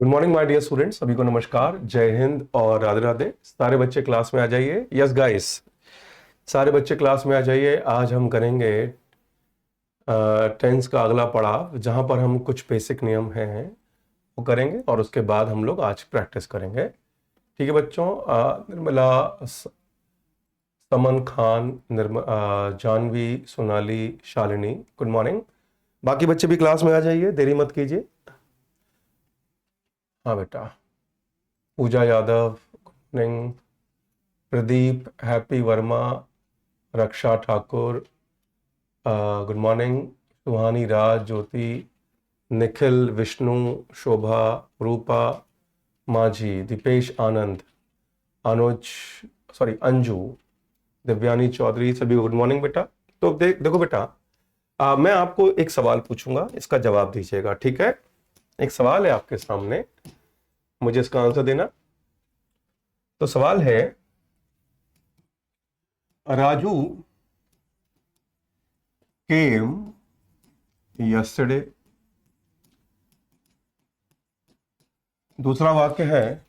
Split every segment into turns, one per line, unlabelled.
Good morning my dear students, सभी को नमस्कार, जय हिंद और राधे राधे। सारे बच्चे क्लास में आ जाइए। यस गाइस, सारे बच्चे क्लास में आ जाइए। आज हम करेंगे टेंस का अगला पड़ाव, जहां पर हम कुछ बेसिक नियम हैं वो करेंगे और उसके बाद हम लोग आज प्रैक्टिस करेंगे। ठीक है बच्चों। निर्मला, समन खान, जानवी, सोनाली, शालिनी, गुड मॉर्निंग। बाकी बच्चे भी क्लास में आ जाइए, देरी मत कीजिए। हाँ बेटा। Pooja Yadav, good morning. Pradeep, Happy Varma, Raksha Thakur, good morning. Suhani Raj, Jyoti, Nikhil, Vishnu, Shobha, Rupa, Majhi, Deepesh Anand, Anuj, sorry Anju, Divyani Chaudhary, सभी गुड मॉर्निंग बेटा। तो देखो बेटा, मैं आपको एक सवाल पूछूंगा, इसका जवाब दीजिएगा, ठीक है? एक सवाल है आपके सामने, मुझे इसका आंसर देना। तो सवाल है, राजू केम यस्टरडे। दूसरा वाक्य है,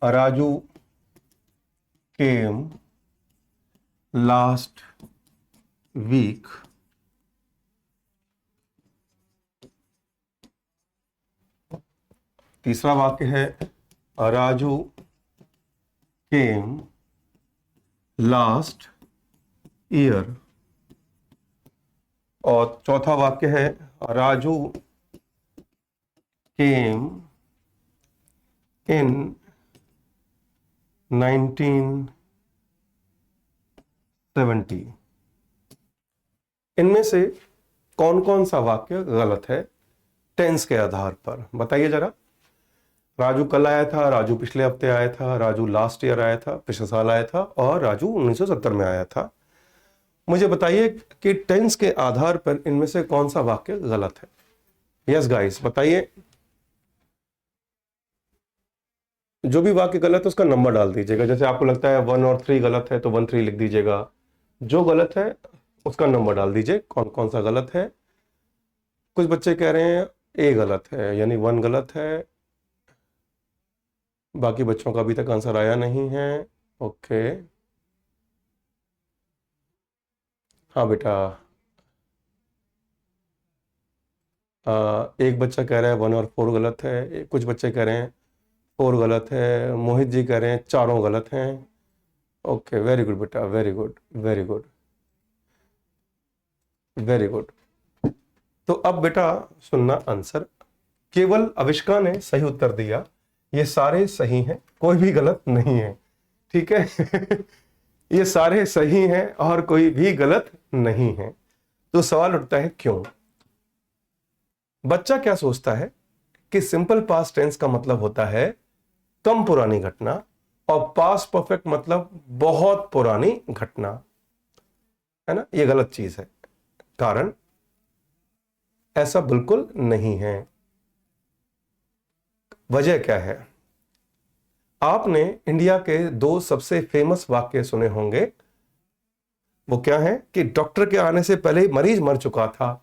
राजू केम लास्ट वीक। तीसरा वाक्य है, राजू केम लास्ट ईयर। और चौथा वाक्य है, राजू केम इन 1970। इनमें से कौन कौन सा वाक्य गलत है टेंस के आधार पर, बताइए जरा। राजू कल आया था, राजू पिछले हफ्ते आया था, राजू लास्ट ईयर आया था, पिछले साल आया था, और राजू 1970 में आया था। मुझे बताइए कि टेंस के आधार पर इनमें से कौन सा वाक्य गलत है। यस गाइस, बताइए। जो भी वाक्य गलत है उसका नंबर डाल दीजिएगा। जैसे आपको लगता है 1 और 3 गलत है तो 1 3 लिख दीजिएगा। जो गलत है उसका नंबर डाल दीजिए, कौन कौन सा गलत है। कुछ बच्चे कह रहे हैं ए गलत है, यानी 1 गलत है। बाकी बच्चों का अभी तक आंसर आया नहीं है। ओके, हाँ बेटा। एक बच्चा कह रहा है 1 और 4 गलत है, कुछ बच्चे कह रहे हैं 4 गलत है, मोहित जी कह रहे हैं चारों गलत हैं। ओके, वेरी गुड बेटा, very good, very good, very good. तो अब बेटा सुनना आंसर। केवल अविष्का ने सही उत्तर दिया, ये सारे सही हैं, कोई भी गलत नहीं है, ठीक है? ये सारे सही हैं और कोई भी गलत नहीं है। तो सवाल उठता है क्यों? बच्चा क्या सोचता है कि सिंपल पास्ट टेंस का मतलब होता है कम पुरानी घटना, और पास्ट परफेक्ट मतलब बहुत पुरानी घटना, है ना? ये गलत चीज है। कारण ऐसा बिल्कुल नहीं है। वजह क्या है? आपने इंडिया के 2 सबसे फेमस वाक्य सुने होंगे। वो क्या है कि डॉक्टर के आने से पहले ही मरीज मर चुका था।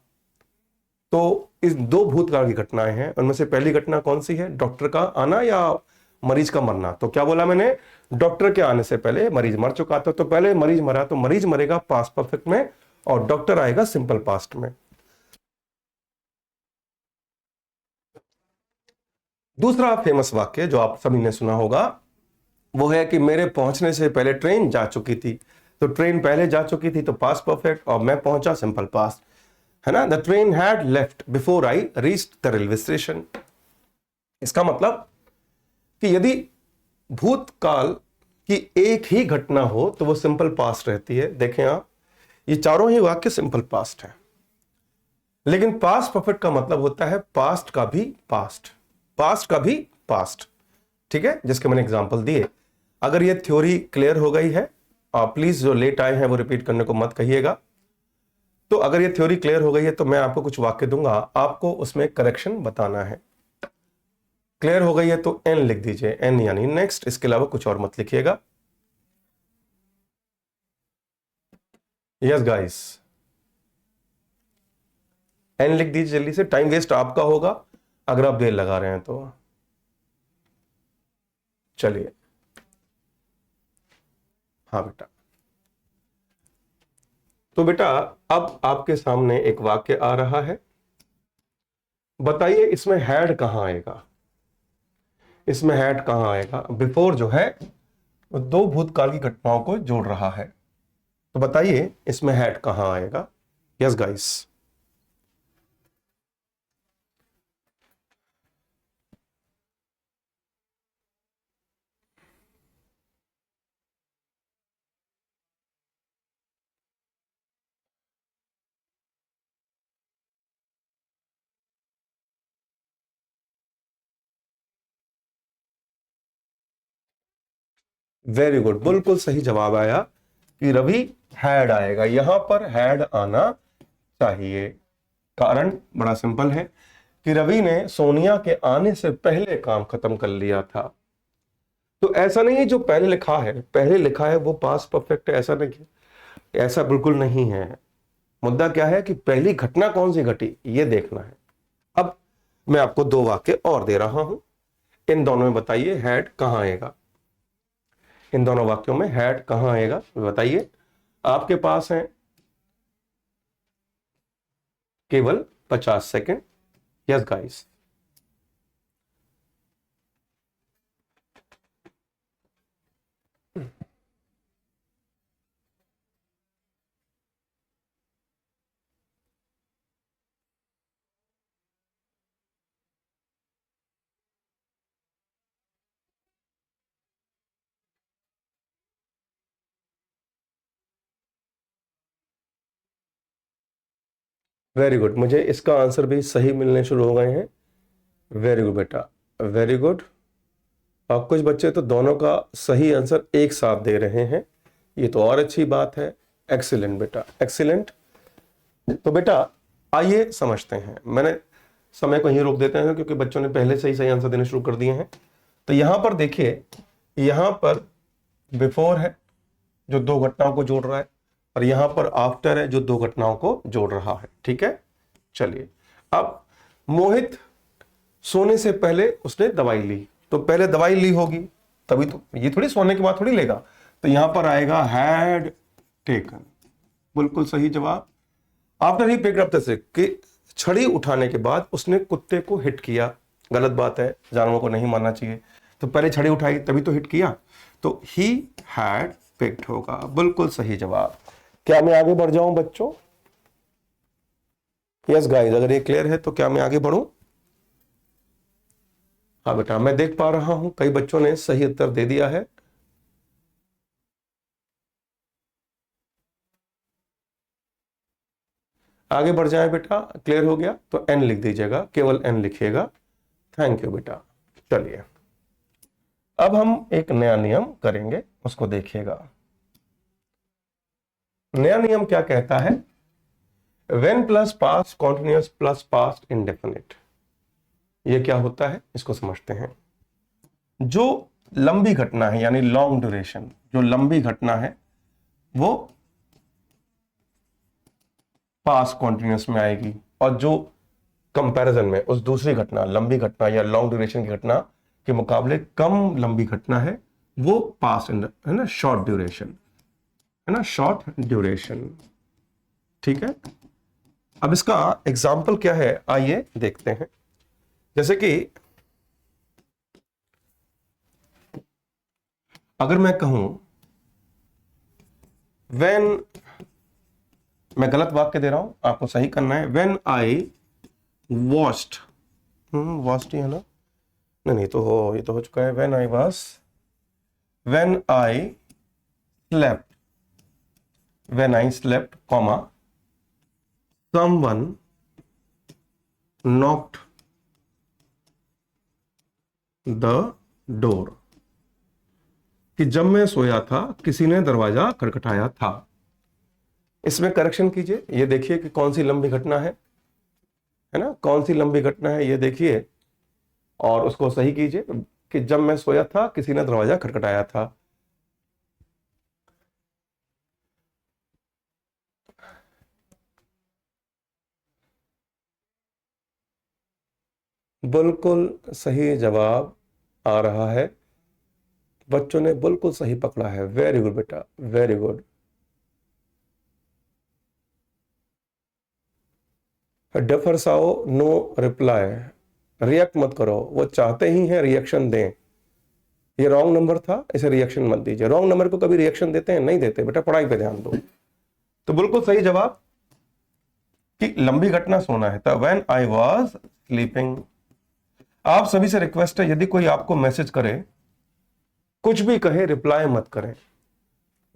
तो इस 2 भूतकाल की घटनाएं हैं, उनमें से पहली घटना कौन सी है, डॉक्टर का आना या मरीज का मरना? तो क्या बोला मैंने? डॉक्टर के आने से पहले मरीज मर चुका था। तो पहले मरीज मरा तो मरीज मरेगा पास्ट परफेक्ट में, और डॉक्टर आएगा सिंपल पास्ट में। दूसरा फेमस वाक्य जो आप सभी ने सुना होगा वो है कि मेरे पहुंचने से पहले ट्रेन जा चुकी थी। तो ट्रेन पहले जा चुकी थी तो पास्ट परफेक्ट, और मैं पहुंचा सिंपल पास्ट, है ना? The train had left before I reached the railway station. इसका मतलब कि यदि भूतकाल की एक ही घटना हो तो वो सिंपल पास्ट रहती है। देखें आप, ये चारों ही वाक्य सिंपल पास्ट है, लेकिन पास्ट परफेक्ट का मतलब होता है पास्ट का भी पास्ट, पास्ट का भी पास्ट, ठीक है? जिसके मैंने एग्जांपल दिए। अगर ये थ्योरी क्लियर हो गई है, प्लीज जो लेट आए हैं वो रिपीट करने को मत कहिएगा। तो अगर ये थ्योरी क्लियर हो गई है तो मैं आपको कुछ वाक्य दूंगा, आपको उसमें करेक्शन बताना है। क्लियर हो गई है तो एन लिख दीजिए, एन यानी नेक्स्ट, इसके अलावा कुछ और मत लिखिएगा। यस गाइस, एन लिख दीजिए जल्दी से, टाइम वेस्ट आपका होगा अगर आप देर लगा रहे हैं तो। चलिए, हाँ बेटा। तो बेटा अब आपके सामने एक वाक्य आ रहा है, बताइए इसमें हैड कहां आएगा। इसमें हैड कहां आएगा? बिफोर जो है दो भूतकाल की घटनाओं को जोड़ रहा है, तो बताइए इसमें हैड कहां आएगा। Yes guys. वेरी गुड, बिल्कुल सही जवाब आया कि रवि हैड आएगा। यहां पर हैड आना चाहिए। कारण बड़ा सिंपल है कि रवि ने सोनिया के आने से पहले काम खत्म कर लिया था। तो ऐसा नहीं है जो पहले लिखा है, पहले लिखा है वो पास्ट परफेक्ट है, ऐसा नहीं, ऐसा बिल्कुल नहीं है। मुद्दा क्या है कि पहली घटना कौन सी घटी ये देखना है। अब मैं आपको दो वाक्य और दे रहा हूं, इन दोनों में बताइए हैड कहां आएगा। इन दोनों वाक्यों में हैड कहां आएगा बताइए। आपके पास है केवल 50 second. Yes guys. Very good, मुझे इसका आंसर भी सही मिलने शुरू हो गए हैं। वेरी गुड बेटा, वेरी गुड। और कुछ बच्चे तो दोनों का सही आंसर एक साथ दे रहे हैं, ये तो और अच्छी बात है। एक्सीलेंट बेटा, एक्सीलेंट। तो बेटा आइए समझते हैं। मैंने समय को यहीं रोक देते हैं क्योंकि बच्चों ने पहले से ही सही आंसर देने शुरू कर दिए हैं। तो यहां पर देखिए, यहां पर बिफोर है जो दो घटनाओं को जोड़ रहा है, और यहां पर आफ्टर है जो दो घटनाओं को जोड़ रहा है। ठीक है, चलिए। अब मोहित सोने से पहले उसने दवाई ली, तो पहले दवाई ली होगी तभी तो, ये थोड़ी सोने के बाद थोड़ी लेगा। तो यहां पर आएगा हैड टेकन। बिल्कुल सही जवाब। After he picked up the stick, कि छड़ी उठाने के बाद उसने कुत्ते को हिट किया। गलत बात है, जानवरों को नहीं मारना चाहिए। तो पहले छड़ी उठाई तभी तो हिट किया, तो ही हैड पिक्ड होगा। बिल्कुल सही जवाब। क्या मैं आगे बढ़ जाऊं बच्चों? यस गाइस, अगर ये क्लियर है तो क्या मैं आगे बढ़ूं? हाँ बेटा, मैं देख पा रहा हूं कई बच्चों ने सही उत्तर दे दिया है। आगे बढ़ जाए बेटा, क्लियर हो गया तो एन लिख दीजिएगा, केवल एन लिखिएगा। थैंक यू बेटा। चलिए, अब हम एक नया नियम करेंगे, उसको देखिएगा। नया नियम क्या कहता है? When plus past continuous plus past indefinite. ये क्या होता है इसको समझते हैं। जो लंबी घटना है यानी लॉन्ग ड्यूरेशन, जो लंबी घटना है वो पास्ट कॉन्टिन्यूअस में आएगी, और जो कंपैरिजन में उस दूसरी घटना, लंबी घटना या लॉन्ग ड्यूरेशन की घटना के मुकाबले कम लंबी घटना है, वो पास्ट है ना, शॉर्ट ड्यूरेशन है ना, शॉर्ट ड्यूरेशन। ठीक है, अब इसका एग्जाम्पल क्या है आइए देखते हैं। जैसे कि अगर मैं कहूं व्हेन, मैं गलत वाक्य दे रहा हूं, आपको सही करना है। व्हेन आई वॉच्ड, वॉच्ड है ना, नहीं नहीं तो हो, ये तो हो चुका है। When I was, when I slept, when I slept comma someone knocked the door, कि जब मैं सोया था किसी ने दरवाजा खटखटाया था। इसमें करेक्शन कीजिए, ये देखिए कि कौन सी लंबी घटना है ना, कौन सी लंबी घटना है ये देखिए, और उसको सही कीजिए कि जब मैं सोया था किसी ने दरवाजा खटखटाया था। बिल्कुल सही जवाब आ रहा है। बच्चों ने बिल्कुल सही पकड़ा है, वेरी गुड बेटा, वेरी गुड। डफरसाओ नो रिप्लाई, रिएक्ट मत करो, वो चाहते ही हैं रिएक्शन दें। ये रॉन्ग नंबर था, इसे रिएक्शन मत दीजिए। रॉन्ग नंबर को कभी रिएक्शन देते हैं? नहीं देते बेटा, पढ़ाई पे ध्यान दो। तो बिल्कुल सही जवाब कि लंबी घटना सोना है था, व्हेन आई वॉज स्लीपिंग। आप सभी से रिक्वेस्ट है, यदि कोई आपको मैसेज करे, कुछ भी कहे, रिप्लाई मत करें।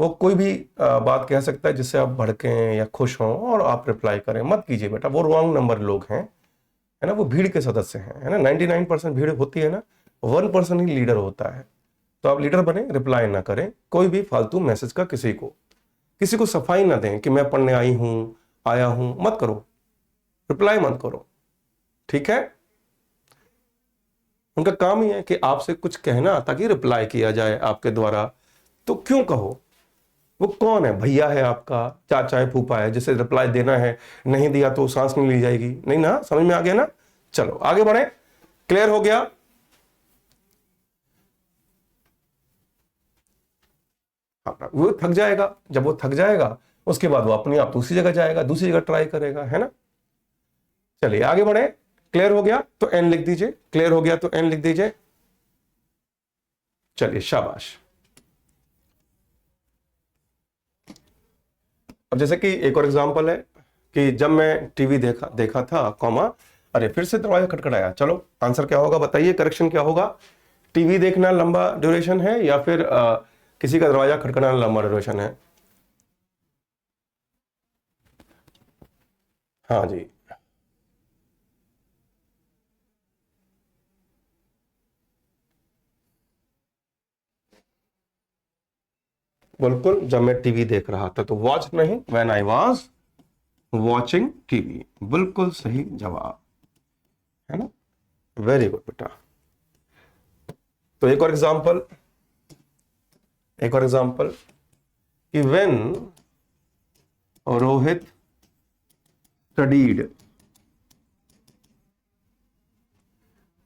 वो कोई भी बात कह सकता है जिससे आप भड़कें या खुश हों और आप रिप्लाई करें, मत कीजिए बेटा। वो रॉन्ग नंबर लोग हैं, है ना, वो भीड़ के सदस्य हैं, है ना। 99% भीड़ होती है ना, 1% ही लीडर होता है। तो आप लीडर बने, रिप्लाई ना करें कोई भी फालतू मैसेज का। किसी को सफाई ना दें कि मैं पढ़ने आई हूं, आया हूं, मत करो, रिप्लाई मत करो, ठीक है। उनका काम ही है कि आपसे कुछ कहना ताकि रिप्लाई किया जाए आपके द्वारा। तो क्यों कहो, वो कौन है? भैया है आपका, चाचा है, फूफा है, जिसे रिप्लाई देना है, नहीं दिया तो सांस नहीं ली जाएगी, नहीं ना, समझ में आ गया ना। चलो आगे बढ़े, क्लियर हो गया। वो थक जाएगा, जब वो थक जाएगा उसके बाद वो अपनी आप दूसरी जगह जाएगा, दूसरी जगह ट्राई करेगा, है ना। चलिए आगे बढ़े, क्लियर हो गया तो एन लिख दीजिए, क्लियर हो गया तो एन लिख दीजिए। चलिए शाबाश। अब जैसे कि एक और एग्जांपल है कि जब मैं टीवी देखा था, कॉमा, अरे फिर से दरवाजा खटखटाया। चलो आंसर क्या होगा बताइए, करेक्शन क्या होगा? टीवी देखना लंबा ड्यूरेशन है या फिर किसी का दरवाजा खटखटाना लंबा ड्यूरेशन है? हाँ जी, बिल्कुल, जब मैं टीवी देख रहा था। तो वॉच नहीं, when I was watching TV, बिल्कुल सही जवाब, है ना, वेरी गुड बेटा। तो एक और एग्जांपल कि व्हेन रोहित स्टडीड,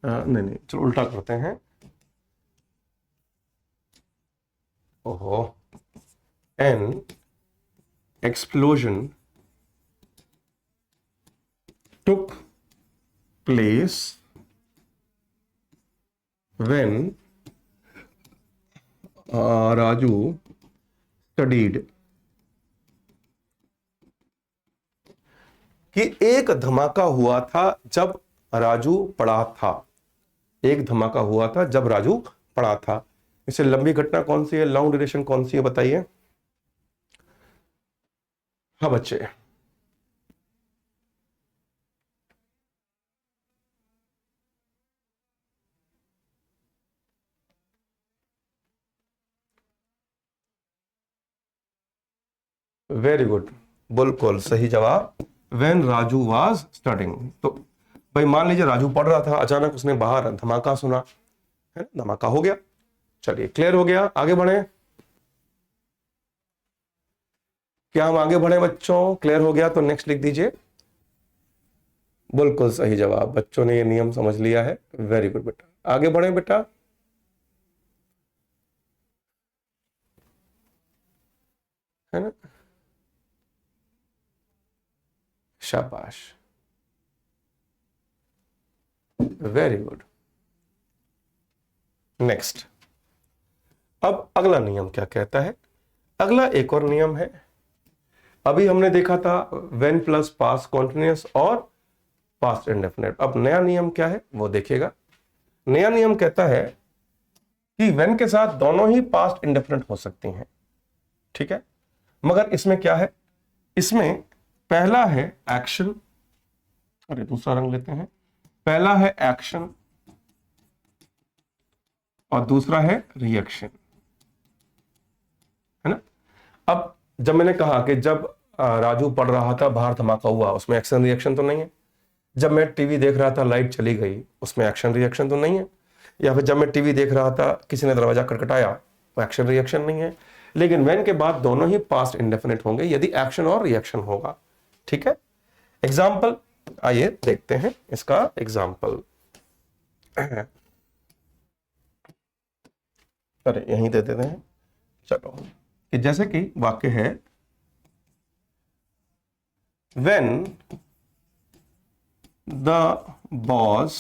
नहीं चलो उल्टा करते हैं। ओहो, N explosion took place when Raju studied, कि एक धमाका हुआ था जब राजू पढ़ा था। एक धमाका हुआ था जब राजू पढ़ा था। इससे लंबी घटना कौन सी है, लॉन्ग ड्यूरेशन कौन सी है बताइए। हाँ बच्चे, वेरी गुड, बिल्कुल सही जवाब, व्हेन राजू वाज स्टडिंग। तो भाई मान लीजिए राजू पढ़ रहा था, अचानक उसने बाहर धमाका सुना, है ना, धमाका हो गया। चलिए क्लियर हो गया, आगे बढ़े। क्या हम आगे बढ़े बच्चों? क्लियर हो गया तो नेक्स्ट लिख दीजिए। बिल्कुल सही जवाब, बच्चों ने ये नियम समझ लिया है, वेरी गुड बेटा, आगे बढ़े बेटा। है ना, शाबाश, वेरी गुड। नेक्स्ट, अब अगला नियम क्या कहता है? अगला एक और नियम है। अभी हमने देखा था व्हेन प्लस पास्ट कॉन्टिन्यूअस और पास्ट इंडेफिनिट। अब नया नियम क्या है वो देखिएगा। नया नियम कहता है कि व्हेन के साथ दोनों ही पास्ट इंडेफिनिट हो सकती हैं, ठीक है। मगर इसमें क्या है, इसमें पहला है एक्शन, अरे दूसरा रंग लेते हैं। पहला है एक्शन और दूसरा है रिएक्शन, है ना। अब जब मैंने कहा कि जब राजू पढ़ रहा था बाहर धमाका हुआ, उसमें एक्शन रिएक्शन तो नहीं है। जब मैं टीवी देख रहा था लाइट चली गई, उसमें एक्शन रिएक्शन तो नहीं है। या फिर जब मैं टीवी देख रहा था किसी ने दरवाजा खटखटाया, वो एक्शन रिएक्शन नहीं है। लेकिन व्हेन के बाद दोनों ही पास्ट इंडेफिनिट होंगे यदि एक्शन और रिएक्शन होगा, ठीक है। एग्जाम्पल आइए देखते हैं इसका एग्जाम्पल। अरे यहीं दे देते हैं, चलो, कि जैसे कि वाक्य है, when the boss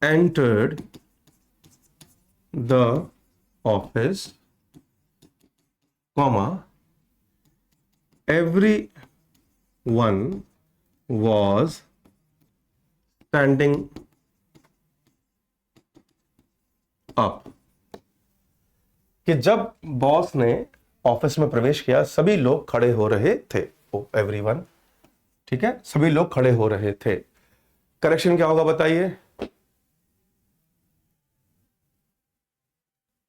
entered the office, comma, everyone was standing up। कि जब बॉस ने ऑफिस में प्रवेश किया सभी लोग खड़े हो रहे थे। ओ एवरीवन, ठीक है, सभी लोग खड़े हो रहे थे। करेक्शन क्या होगा बताइए।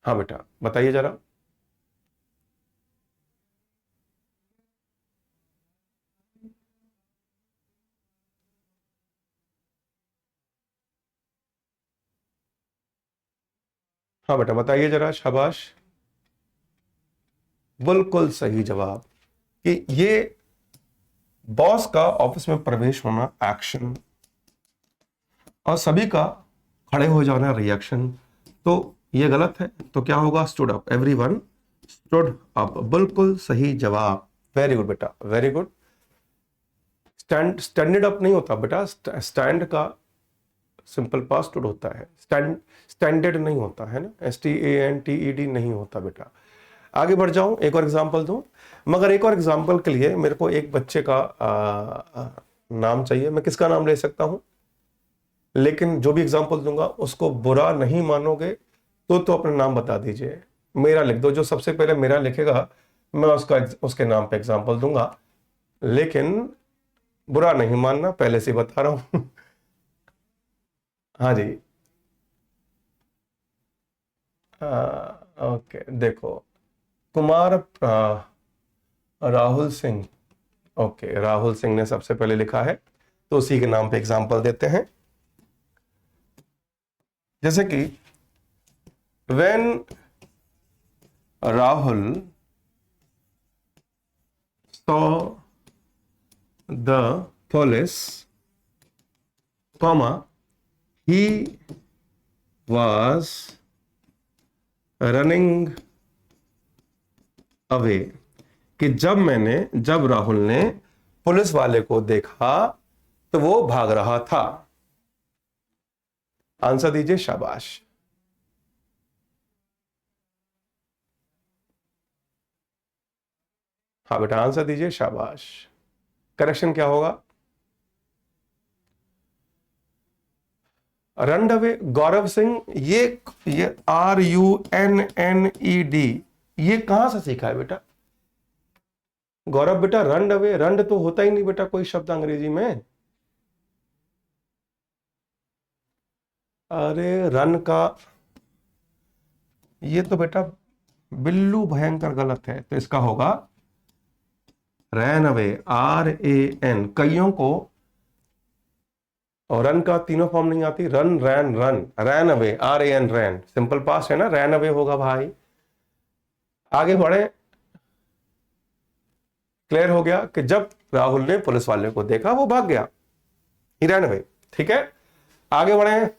हाँ बेटा बताइए जरा। हाँ बेटा बताइए जरा, शाबाश, बिल्कुल सही जवाब। कि ये बॉस का ऑफिस में प्रवेश होना एक्शन और सभी का खड़े हो जाना रिएक्शन, तो ये गलत है। तो क्या होगा, stood up, everyone stood up, बिल्कुल सही जवाब। वेरी गुड बेटा, वेरी गुड। स्टैंडर्ड अप नहीं होता बेटा, स्टैंड का सिंपल पास्ट स्टूड होता है, स्टैंडर्ड नहीं होता है ना, STANTED नहीं होता बेटा। आगे बढ़ जाऊं, एक और एग्जांपल दूं, मगर एक और एग्जांपल के लिए मेरे को एक बच्चे का नाम चाहिए। मैं किसका नाम ले सकता हूं, लेकिन जो भी एग्जांपल दूंगा उसको बुरा नहीं मानोगे तो अपना नाम बता दीजिए। मेरा लिख दो, जो सबसे पहले मेरा लिखेगा मैं उसके नाम पे एग्जांपल दूंगा, लेकिन बुरा नहीं मानना, पहले से बता रहा हूं। हाँ जी, ओके, देखो, कुमार राहुल सिंह। ओके, राहुल सिंह ने सबसे पहले लिखा है, तो उसी के नाम पे एग्जांपल देते हैं। जैसे कि when Rahul saw the police, comma, he was running away। कि जब राहुल ने पुलिस वाले को देखा तो वो भाग रहा था। आंसर दीजिए, शाबाश। हाँ बेटा आंसर दीजिए, शाबाश। करेक्शन क्या होगा, रन अवे। गौरव सिंह, ये RUNNED, ये कहां से सीखा है बेटा। गौरव बेटा, रन अवे, रन तो होता ही नहीं बेटा कोई शब्द अंग्रेजी में। अरे रन का ये तो बेटा बिल्लू भयंकर गलत है, तो इसका होगा रैन अवे, RAN। कईयों को और रन का तीनों फॉर्म नहीं आती, रन रैन रन, रैन अवे, RAN, रैन, सिंपल पास्ट है ना, रैन अवे होगा भाई। आगे बढ़े, क्लियर हो गया कि जब राहुल ने पुलिस वाले को देखा वो भाग गया, ही रैन अवे। ठीक है, आगे बढ़े।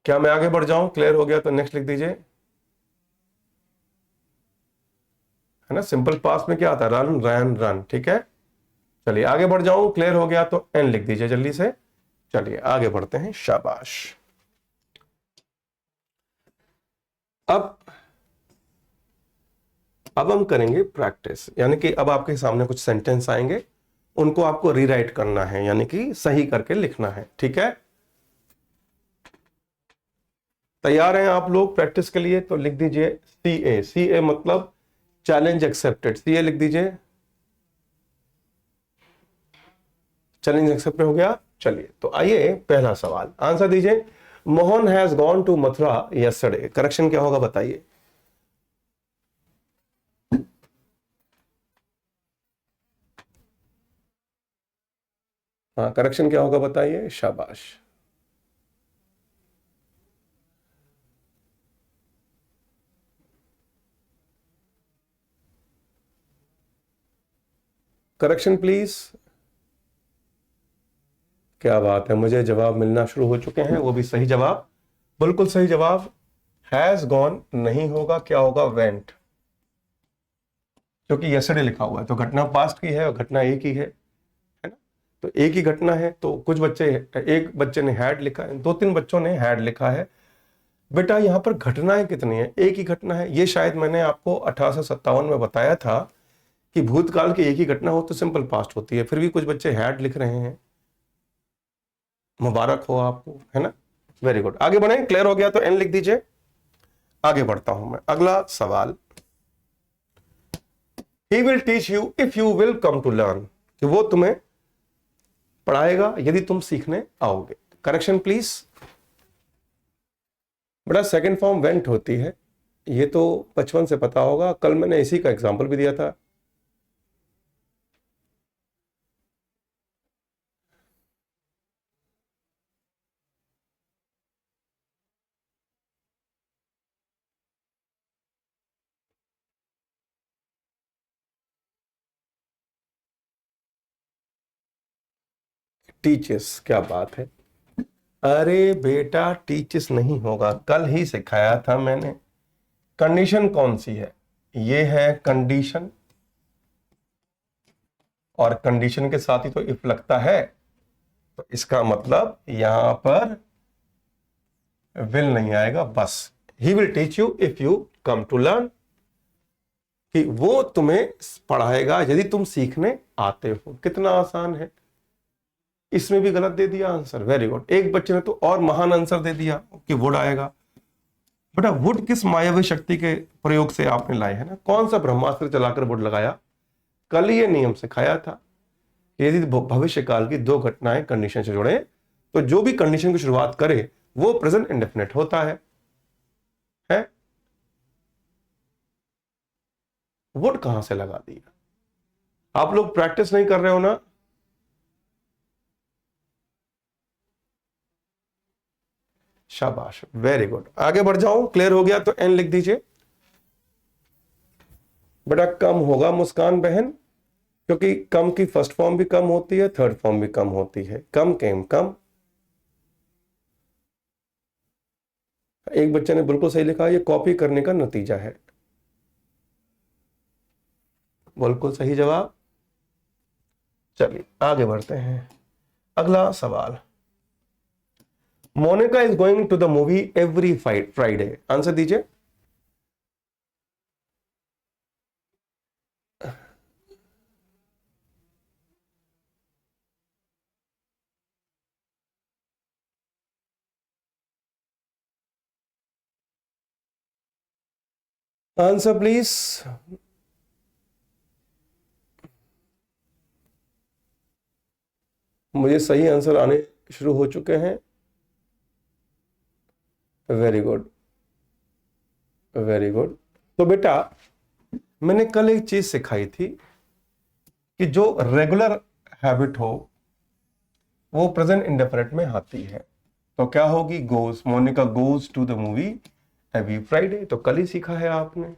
क्या मैं आगे बढ़ जाऊं, क्लियर हो गया तो नेक्स्ट लिख दीजिए, है ना। सिंपल पास्ट में क्या आता है, रन रैन रन। ठीक है, चलिए आगे बढ़ जाऊं, क्लियर हो गया तो एन लिख दीजिए जल्दी से। चलिए आगे बढ़ते हैं, शाबाश। अब हम करेंगे प्रैक्टिस, यानी कि अब आपके सामने कुछ सेंटेंस आएंगे, उनको आपको रीराइट करना है, यानी कि सही करके लिखना है। ठीक है, तैयार हैं आप लोग प्रैक्टिस के लिए, तो लिख दीजिए CA मतलब चैलेंज एक्सेप्टेड। CA लिख दीजिए, चैलेंज एक्सेप्ट हो गया। चलिए तो आइए पहला सवाल, आंसर दीजिए। Mohan has gone to Mathura yesterday, correction क्या होगा बताइए। हाँ, करेक्शन क्या होगा बताइए, शाबाश। Correction please. क्या बात है, मुझे जवाब मिलना शुरू हो चुके हैं, वो भी सही जवाब, बिल्कुल सही जवाब। हैज गॉन नहीं होगा, क्या होगा, वेंट, क्योंकि यस्टरडे लिखा हुआ है तो घटना पास्ट की है और घटना एक ही है ना। तो एक ही घटना है, तो कुछ बच्चे, एक बच्चे ने हैड लिखा है, दो तीन बच्चों ने हैड लिखा है। बेटा यहाँ पर घटनाएं कितनी है, एक ही घटना है। ये शायद मैंने आपको 1857 में बताया था कि भूतकाल की एक ही घटना हो तो सिंपल पास्ट होती है, फिर भी कुछ बच्चे हैड लिख रहे हैं। मुबारक हो आपको, है ना, वेरी गुड। आगे बढ़े, क्लियर हो गया तो एन लिख दीजिए। आगे बढ़ता हूं मैं, अगला सवाल। He will teach you if you will come to learn, कि वो तुम्हें पढ़ाएगा यदि तुम सीखने आओगे। Correction please. बड़ा सेकंड फॉर्म वेंट होती है, ये तो बचपन से पता होगा, कल मैंने इसी का एग्जांपल भी दिया था। टीचर्स, क्या बात है। अरे बेटा टीचर्स नहीं होगा, कल ही सिखाया था मैंने। कंडीशन कौन सी है, ये है कंडीशन, और कंडीशन के साथ ही तो इफ लगता है, तो इसका मतलब यहां पर विल नहीं आएगा, बस ही will teach you if you come to learn, कि वो तुम्हें पढ़ाएगा यदि तुम सीखने आते हो। कितना आसान है, इसमें भी गलत दे दिया आंसर, वेरी गुड। एक बच्चे ने तो और महान आंसर दे दिया कि वुड आएगा। बेटा वुड किस मायावी शक्ति के प्रयोग से आपने लाए है ना, कौन सा ब्रह्मास्त्र चलाकर वुड लगाया। कल ये नियम सिखाया था, यदि भविष्य काल की दो घटनाएं कंडीशन से जुड़े तो जो भी कंडीशन की शुरुआत करे वो प्रेजेंट इंडेफिनिट होता है? वुड कहां से लगा दिया, आप लोग प्रैक्टिस नहीं कर रहे हो ना। शाबाश, वेरी गुड। आगे बढ़ जाऊं, क्लियर हो गया तो एन लिख दीजिए। बेटा कम होगा मुस्कान बहन, क्योंकि कम की फर्स्ट फॉर्म भी कम होती है, थर्ड फॉर्म भी कम होती है, कम केम कम। एक बच्चे ने बिल्कुल सही लिखा, ये कॉपी करने का नतीजा है, बिल्कुल सही जवाब। चलिए आगे बढ़ते हैं, अगला सवाल। Monica is going to the movie every Friday, answer दीजिए। Answer please. मुझे सही आंसर आने शुरू हो चुके हैं, वेरी गुड, वेरी गुड। तो बेटा मैंने कल एक चीज सिखाई थी कि जो रेगुलर हैबिट हो वो प्रेजेंट इंडेफिनिट में आती है, तो क्या होगी, goes, Monika goes to the movie every Friday, तो कल ही सीखा है आपने।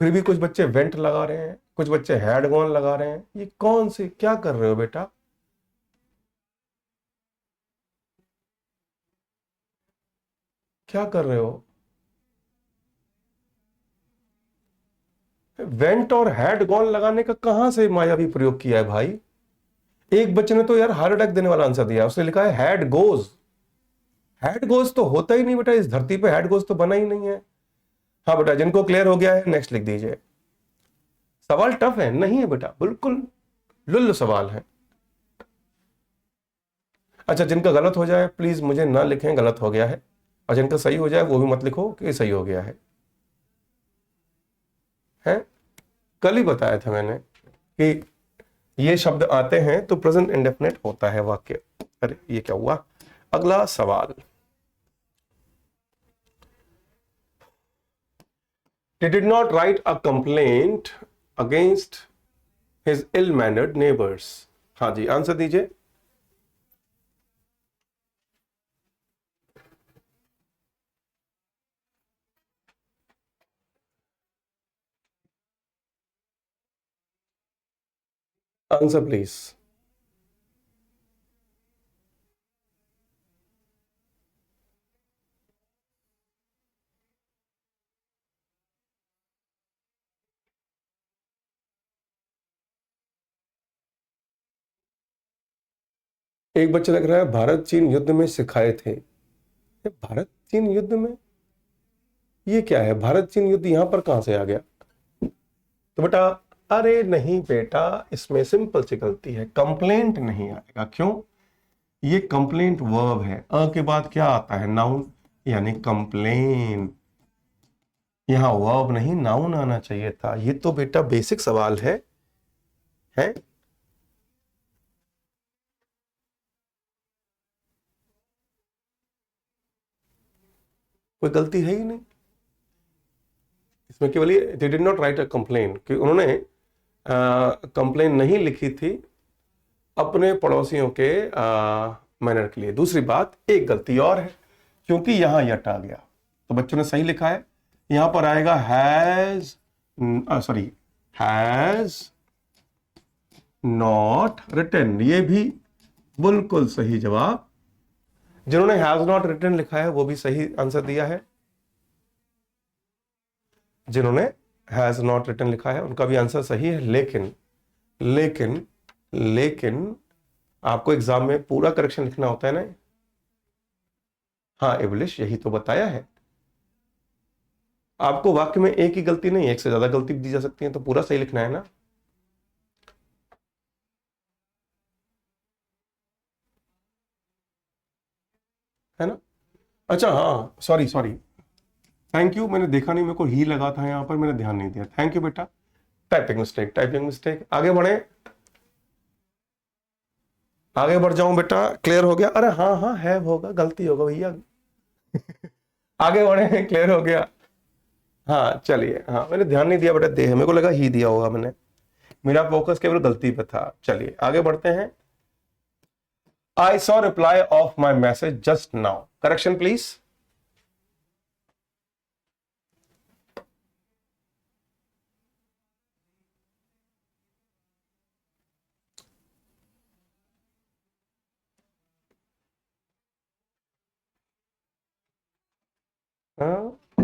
फिर भी कुछ बच्चे वेंट लगा रहे हैं, कुछ बच्चे हैड गॉन लगा रहे हैं, ये कौन से, क्या कर रहे हो बेटा। क्या कर रहे हो, वेंट और हैड गॉन लगाने का कहां से मायावी प्रयोग किया है भाई। एक बच्चे ने तो यार हार्ट अटैक देने वाला आंसर दिया, उसने लिखा है हैड गोज। हैड गोज तो होता ही नहीं बेटा, इस धरती पे हैड गोज तो बना ही नहीं है। हाँ बेटा, जिनको क्लियर हो गया है नेक्स्ट लिख दीजिए। सवाल टफ है नहीं है बेटा, बिल्कुल लुल्ल सवाल है। अच्छा, जिनका गलत हो जाए प्लीज मुझे ना लिखें गलत हो गया है, और जिनका सही हो जाए वो भी मत लिखो कि सही हो गया है। कल ही बताया था मैंने कि ये शब्द आते हैं तो प्रेजेंट इंडेफिनिट होता है वाक्य। अरे ये क्या हुआ, अगला सवाल। He did not write a complaint against his ill-mannered neighbors। हाँ जी, आंसर दीजिए। Answer please. एक बच्चा लग रहा है भारत चीन युद्ध में सिखाए थे। ये भारत चीन युद्ध में, ये क्या है? भारत चीन युद्ध यहां पर कहां से आ गया? तो बेटा, अरे नहीं बेटा, इसमें सिंपल सी गलती है, कंप्लेंट नहीं आएगा। क्यों? ये कंप्लेंट वर्ब है, अ के बाद क्या आता है? नाउन, यानी कंप्लेन। यहां वर्ब नहीं नाउन आना चाहिए था। ये तो बेटा बेसिक सवाल है? कोई गलती है ही नहीं इसमें, केवल ये they did not right a complain, कि उन्होंने कंप्लेन नहीं लिखी थी अपने पड़ोसियों के मैनर के लिए। दूसरी बात, एक गलती और है, क्योंकि यहां यट आ गया, तो बच्चों ने सही लिखा है। यहां पर आएगा has, sorry, has not written, ये भी बिल्कुल सही जवाब। जिन्होंने हैज नॉट रिटन लिखा है वो भी सही आंसर दिया है। जिन्होंने हैज नॉट रिटन लिखा है उनका भी आंसर सही है। लेकिन लेकिन लेकिन आपको एग्जाम में पूरा करेक्शन लिखना होता है ना। हाँ इब्लिश, यही तो बताया है आपको। वाक्य में एक ही गलती नहीं, एक से ज्यादा गलती दी जा सकती है, तो पूरा सही लिखना है ना। है ना? अच्छा, हाँ, सॉरी सॉरी, थैंक यू। मैंने देखा नहीं, मेरे को ही लगा था यहां पर, मैंने ध्यान नहीं दिया। थैंक यू बेटा। Typing mistake, typing mistake. आगे बढ़े, आगे बढ़ जाऊं बेटा। क्लियर हो गया? अरे हाँ हाँ, है होगा, गलती होगा भैया। आगे बढ़े, क्लियर हो गया। हाँ चलिए, हाँ मैंने ध्यान नहीं दिया बेटा, देह, मेरे को लगा ही दिया होगा मैंने, मेरा फोकस केवल गलती पे था। चलिए आगे बढ़ते हैं। I saw reply of my message just now, correction please.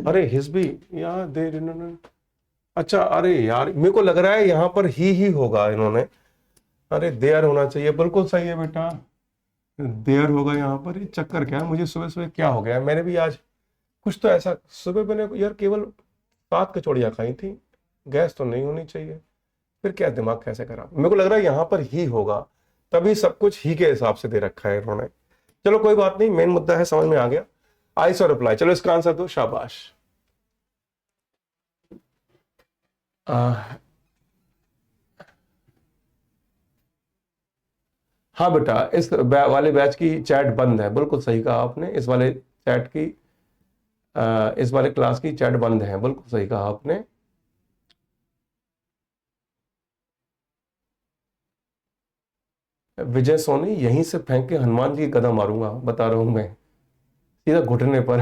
अरे हिज भी, यार दे डिडंट। अच्छा, अरे यार मेरे को लग रहा है यहां पर ही होगा इन्होंने। अरे देयर होना चाहिए, बिल्कुल सही है बेटा, देयर होगा यहाँ पर। ये चक्कर क्या है, मुझे सुबह सुबह क्या हो गया? मैंने भी आज कुछ तो ऐसा, सुबह मैंने यार केवल 7 कचौड़ियाँ खाई थी, गैस तो नहीं होनी चाहिए, फिर क्या दिमाग कैसे खराब। मेरे को लग रहा है यहाँ पर ही होगा, तभी सब कुछ ही के हिसाब से दे रखा है इन्होंने। चलो कोई बात नहीं, मेन मुद्दा है, समझ में आ गया। आई सॉ रिप्लाई, चलो इसका आंसर दो, शाबाश। आ, हाँ बेटा, इस वाले बैच की चैट बंद है, बिल्कुल सही कहा आपने। इस वाले चैट की, इस वाले क्लास की चैट बंद है, बिल्कुल सही कहा आपने। विजय सोनी, यहीं से फेंक के हनुमान जी की कदम मारूंगा, बता रहा हूं मैं, सीधा घुटने पर।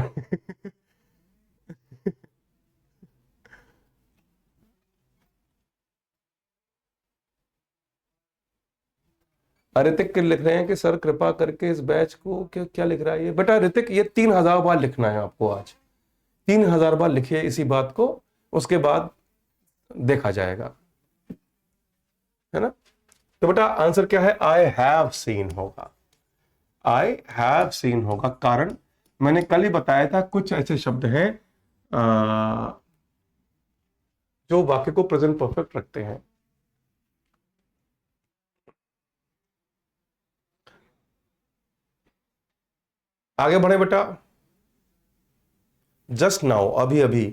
ऋतिक लिख रहे हैं कि सर कृपा करके इस बैच को, क्या क्या लिख रहा है ये बेटा? ऋतिक, ये 3,000 बार लिखना है आपको आज, 3,000 बार लिखिए इसी बात को, उसके बाद देखा जाएगा, है ना? तो बेटा आंसर क्या है? आई हैव सीन होगा, आई हैव सीन होगा। कारण मैंने कल ही बताया था, कुछ ऐसे शब्द हैं जो वाक्य को प्रेजेंट परफेक्ट रखते हैं। आगे बढ़े बेटा। जस्ट नाउ, अभी अभी।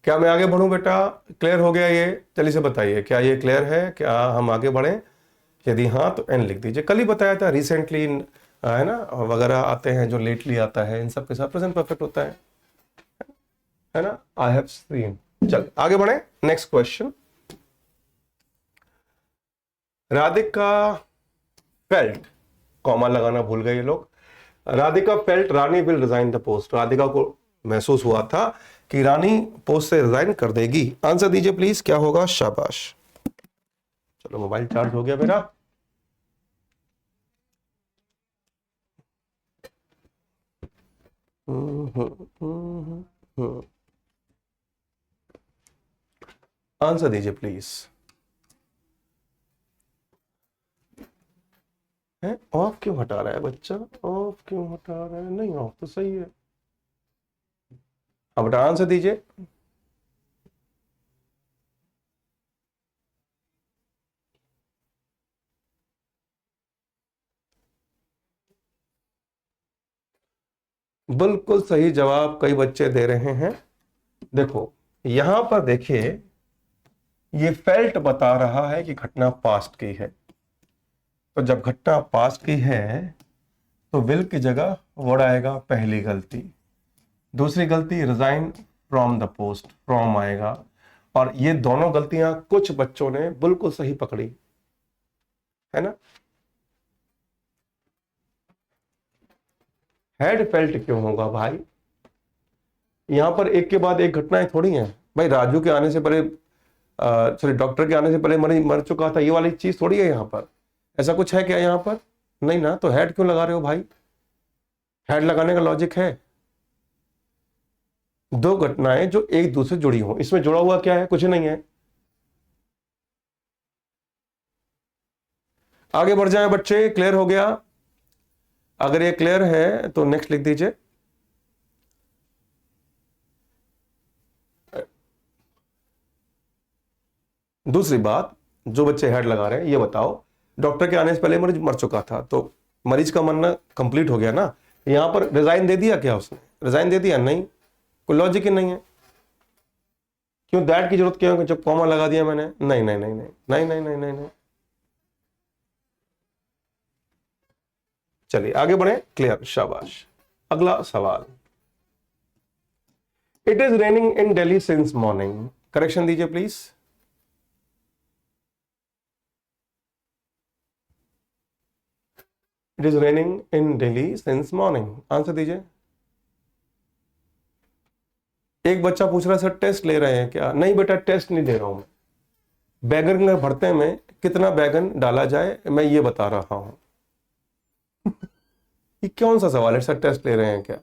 क्या मैं आगे बढ़ूं बेटा? क्लियर हो गया ये? चलिए से बताइए, क्या ये क्लियर है? क्या हम आगे बढ़ें? यदि हाँ तो एन लिख दीजिए। कल ही बताया था, रिसेंटली है ना, वगैरह आते हैं, जो लेटली आता है, इन सब के साथ प्रेजेंट परफेक्ट होता है ना। I have seen. चल आगे बढ़े, next question. Radhika felt, comma लगाना भूल गए ये लोग। Radhika felt Rani will resign the post, Radhika को महसूस हुआ था कि रानी पोस्ट से रिजाइन कर देगी। आंसर दीजिए प्लीज, क्या होगा? शाबाश। चलो मोबाइल चार्ज हो गया मेरा। आंसर दीजिए प्लीज। है ऑफ क्यों हटा रहा है बच्चा? ऑफ क्यों हटा रहा है? नहीं ऑफ तो सही है। अब बेटा आंसर दीजिए। बिल्कुल सही जवाब कई बच्चे दे रहे हैं। देखो यहां पर देखिए, ये फेल्ट बता रहा है कि घटना पास्ट की है। तो जब घटना पास्ट की है तो विल की जगह वर्ड आएगा, पहली गलती। दूसरी गलती resign from the post, from आएगा। और ये दोनों गलतियां कुछ बच्चों ने बिल्कुल सही पकड़ी है ना। हैड फेल्ट क्यों होगा भाई? यहां पर एक के बाद एक घटनाएं थोड़ी हैं भाई। राजू के आने से पहले, सॉरी डॉक्टर के आने से पहले मरीज मर चुका था, ये वाली चीज थोड़ी है यहां पर। ऐसा कुछ है क्या यहां पर? नहीं ना। तो हेड क्यों लगा रहे हो भाई? हेड लगाने का लॉजिक है दो घटनाएं जो एक दूसरे से जुड़ी हो। इसमें जुड़ा हुआ क्या है? कुछ नहीं है। आगे बढ़ जाए बच्चे, क्लियर हो गया? अगर ये क्लियर है तो नेक्स्ट लिख दीजिए। दूसरी बात, जो बच्चे हेड लगा रहे हैं ये बताओ, डॉक्टर के आने से पहले मरीज मर चुका था तो मरीज का मरना कंप्लीट हो गया ना। यहां पर रिजाइन दे दिया क्या उसने? रिजाइन दे दिया? नहीं, कोई लॉजिक ही नहीं है। क्यों दैट की जरूरत क्यों है जब कॉमा लगा दिया मैंने? नहीं नहीं नहीं नहीं नहीं नहीं नहीं नहीं, नहीं। चलिए आगे बढ़े। क्लियर, शाबाश। अगला सवाल। It is raining in Delhi since morning. Correction दीजिए please. It is raining in Delhi since morning. Answer दीजिए। एक बच्चा पूछ रहा है सर टेस्ट ले रहे हैं क्या? नहीं बेटा, टेस्ट नहीं दे रहा हूं मैं। बैगन के भरते में कितना बैगन डाला जाए मैं ये बता रहा हूं। ये कौन सा सवाल है सर टेस्ट ले रहे हैं क्या?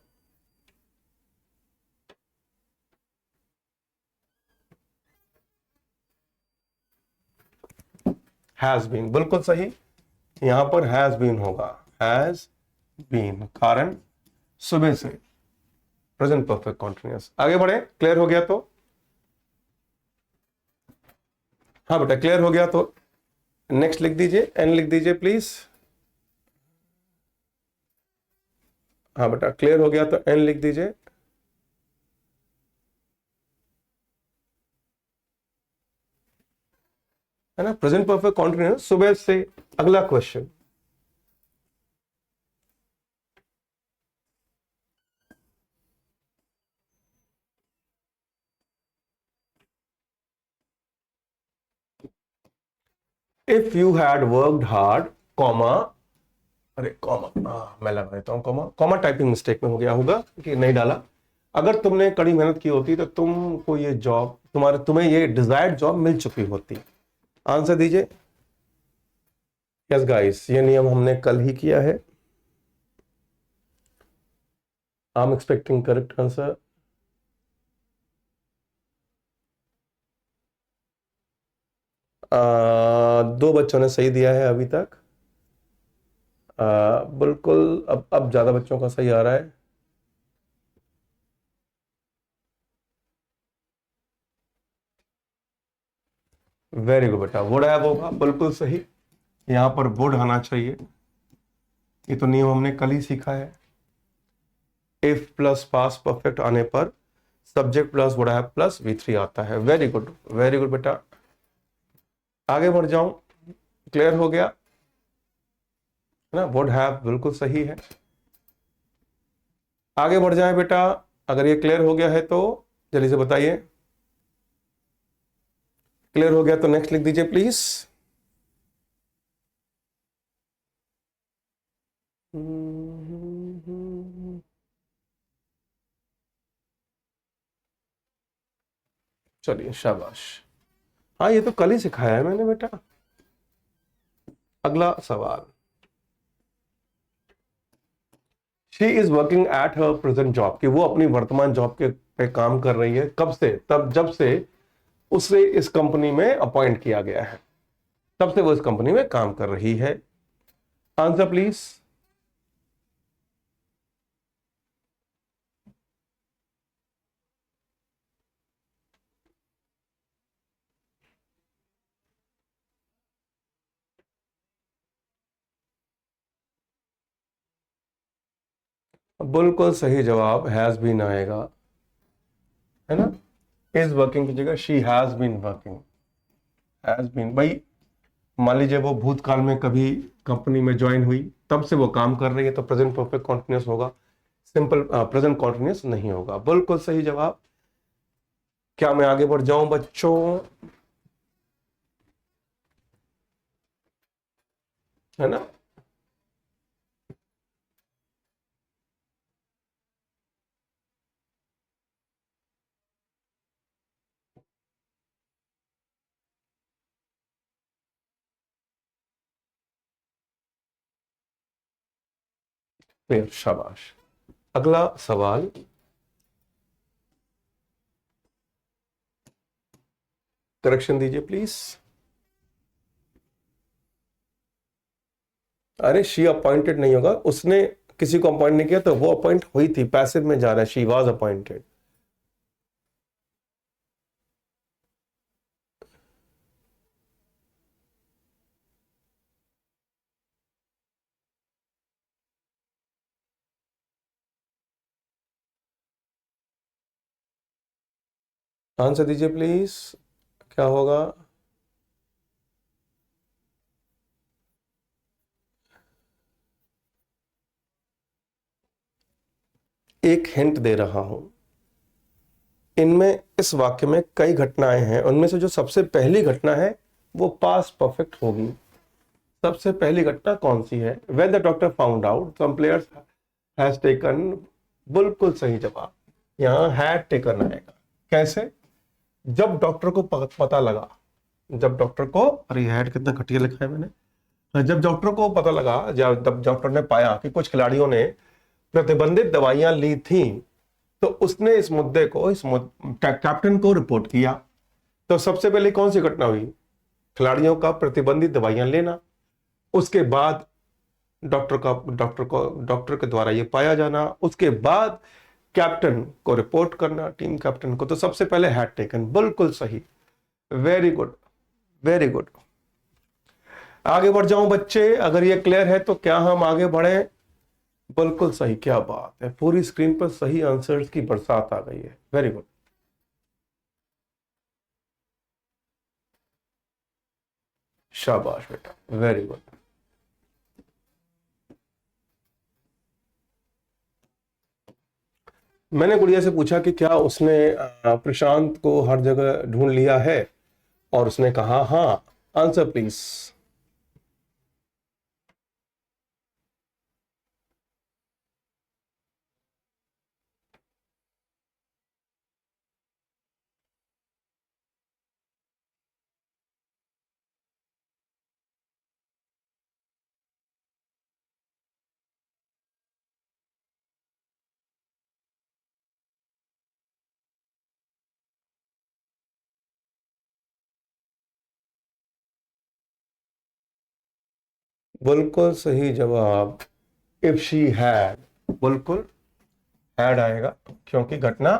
हैज बीन, बिल्कुल सही। यहां पर हैज बीन होगा। हैज बीन, कारण सुबह से, प्रेजेंट परफेक्ट कॉन्टिन्यूअस। आगे बढ़े, क्लियर हो गया तो? हाँ बेटा क्लियर हो गया तो नेक्स्ट लिख दीजिए, एन लिख दीजिए प्लीज। हाँ बेटा क्लियर हो गया तो एन लिख दीजिए। है ना, प्रेजेंट परफेक्ट कॉन्टिन्यूअस सुबह से। अगला question. If you had worked hard, comma, अरे कॉमा मैं लगा देता हूं कॉमा। कॉमा टाइपिंग मिस्टेक में हो गया होगा कि नहीं डाला। अगर तुमने कड़ी मेहनत की होती तो तुमको ये जॉब, तुम्हें ये डिजायर्ड जॉब मिल चुकी होती। आंसर दीजिए। यस गाइस, ये नियम हमने कल ही किया है। I am expecting correct answer. दो बच्चों ने सही दिया है अभी तक। बिल्कुल, अब ज्यादा बच्चों का सही आ रहा है। वेरी गुड बेटा, वुड हैव होगा, बिल्कुल सही। यहां पर वुड आना चाहिए। ये तो नियम हमने कल ही सीखा है। इफ प्लस पास्ट परफेक्ट आने पर subject plus would have plus V3 आता है। वेरी गुड, वेरी गुड बेटा। आगे बढ़ जाऊं, क्लियर हो गया है ना? वुड हैव बिल्कुल सही है। आगे बढ़ जाए बेटा, अगर ये क्लियर हो गया है तो जल्दी से बताइए। क्लियर हो गया तो नेक्स्ट लिख दीजिए प्लीज। चलिए शाबाश। हाँ ये तो कल ही सिखाया है मैंने बेटा। अगला सवाल, she is working at her present job, कि वो अपनी वर्तमान जॉब के पे काम कर रही है कब से, तब जब से उसे इस कंपनी में अपॉइंट किया गया है, तब से वो इस कंपनी में काम कर रही है। Answer please. बिल्कुल सही जवाब हैज बीन आएगा, है ना। इज वर्किंग की जगह she has been working. Has been भाई, मान लीजिए वो भूतकाल में कभी कंपनी में ज्वाइन हुई, तब से वो काम कर रही है, तो प्रेजेंट परफेक्ट कॉन्टिन्यूस होगा, सिंपल प्रेजेंट कॉन्टिन्यूस नहीं होगा। बिल्कुल सही जवाब। क्या मैं आगे बढ़ जाऊं बच्चों? है ना। फिर शाबाश। अगला सवाल, करेक्शन दीजिए प्लीज। अरे शी अपॉइंटेड नहीं होगा, उसने किसी को अपॉइंट नहीं किया, तो वो अपॉइंट हुई थी, पैसिव में जा रहा है, शी वाज अपॉइंटेड। आंसर दीजिए प्लीज, क्या होगा? एक हिंट दे रहा हूं, इनमें इस वाक्य में कई घटनाएं हैं, उनमें से जो सबसे पहली घटना है वो पास्ट परफेक्ट होगी। सबसे पहली घटना कौन सी है? When the doctor found out some players has taken. बिल्कुल सही जवाब, यहां हैड टेकन आएगा। कैसे? जब डॉक्टर को पता लगा, जब डॉक्टर को, अरे हैड कितना घटिया लिखा है मैंने, जब डॉक्टर को पता लगा, जब डॉक्टर ने पाया कि कुछ खिलाड़ियों ने प्रतिबंधित दवाइयां ली थी, तो उसने इस मुद्दे को, कैप्टन को रिपोर्ट किया। तो सबसे पहले कौन सी घटना हुई? खिलाड़ियों का प्रतिबंधित दवाइयां लेना। उसके बाद डॉक्टर के द्वारा ये पाया जाना। उसके बाद कैप्टन को रिपोर्ट करना, टीम कैप्टन को। तो सबसे पहले हैड टेकन, बिल्कुल सही। Very good, very good. आगे बढ़ जाऊं बच्चे, अगर ये क्लियर है तो क्या हम आगे बढ़े? बिल्कुल सही, क्या बात है, पूरी स्क्रीन पर सही आंसर्स की बरसात आ गई है। वेरी गुड, शाबाश बेटा, वेरी गुड। मैंने गुड़िया से पूछा कि क्या उसने प्रशांत को हर जगह ढूंढ लिया है, और उसने कहा हाँ। Answer please. बिल्कुल सही जवाब, इफ शी हैड। बिल्कुल हैड आएगा, क्योंकि घटना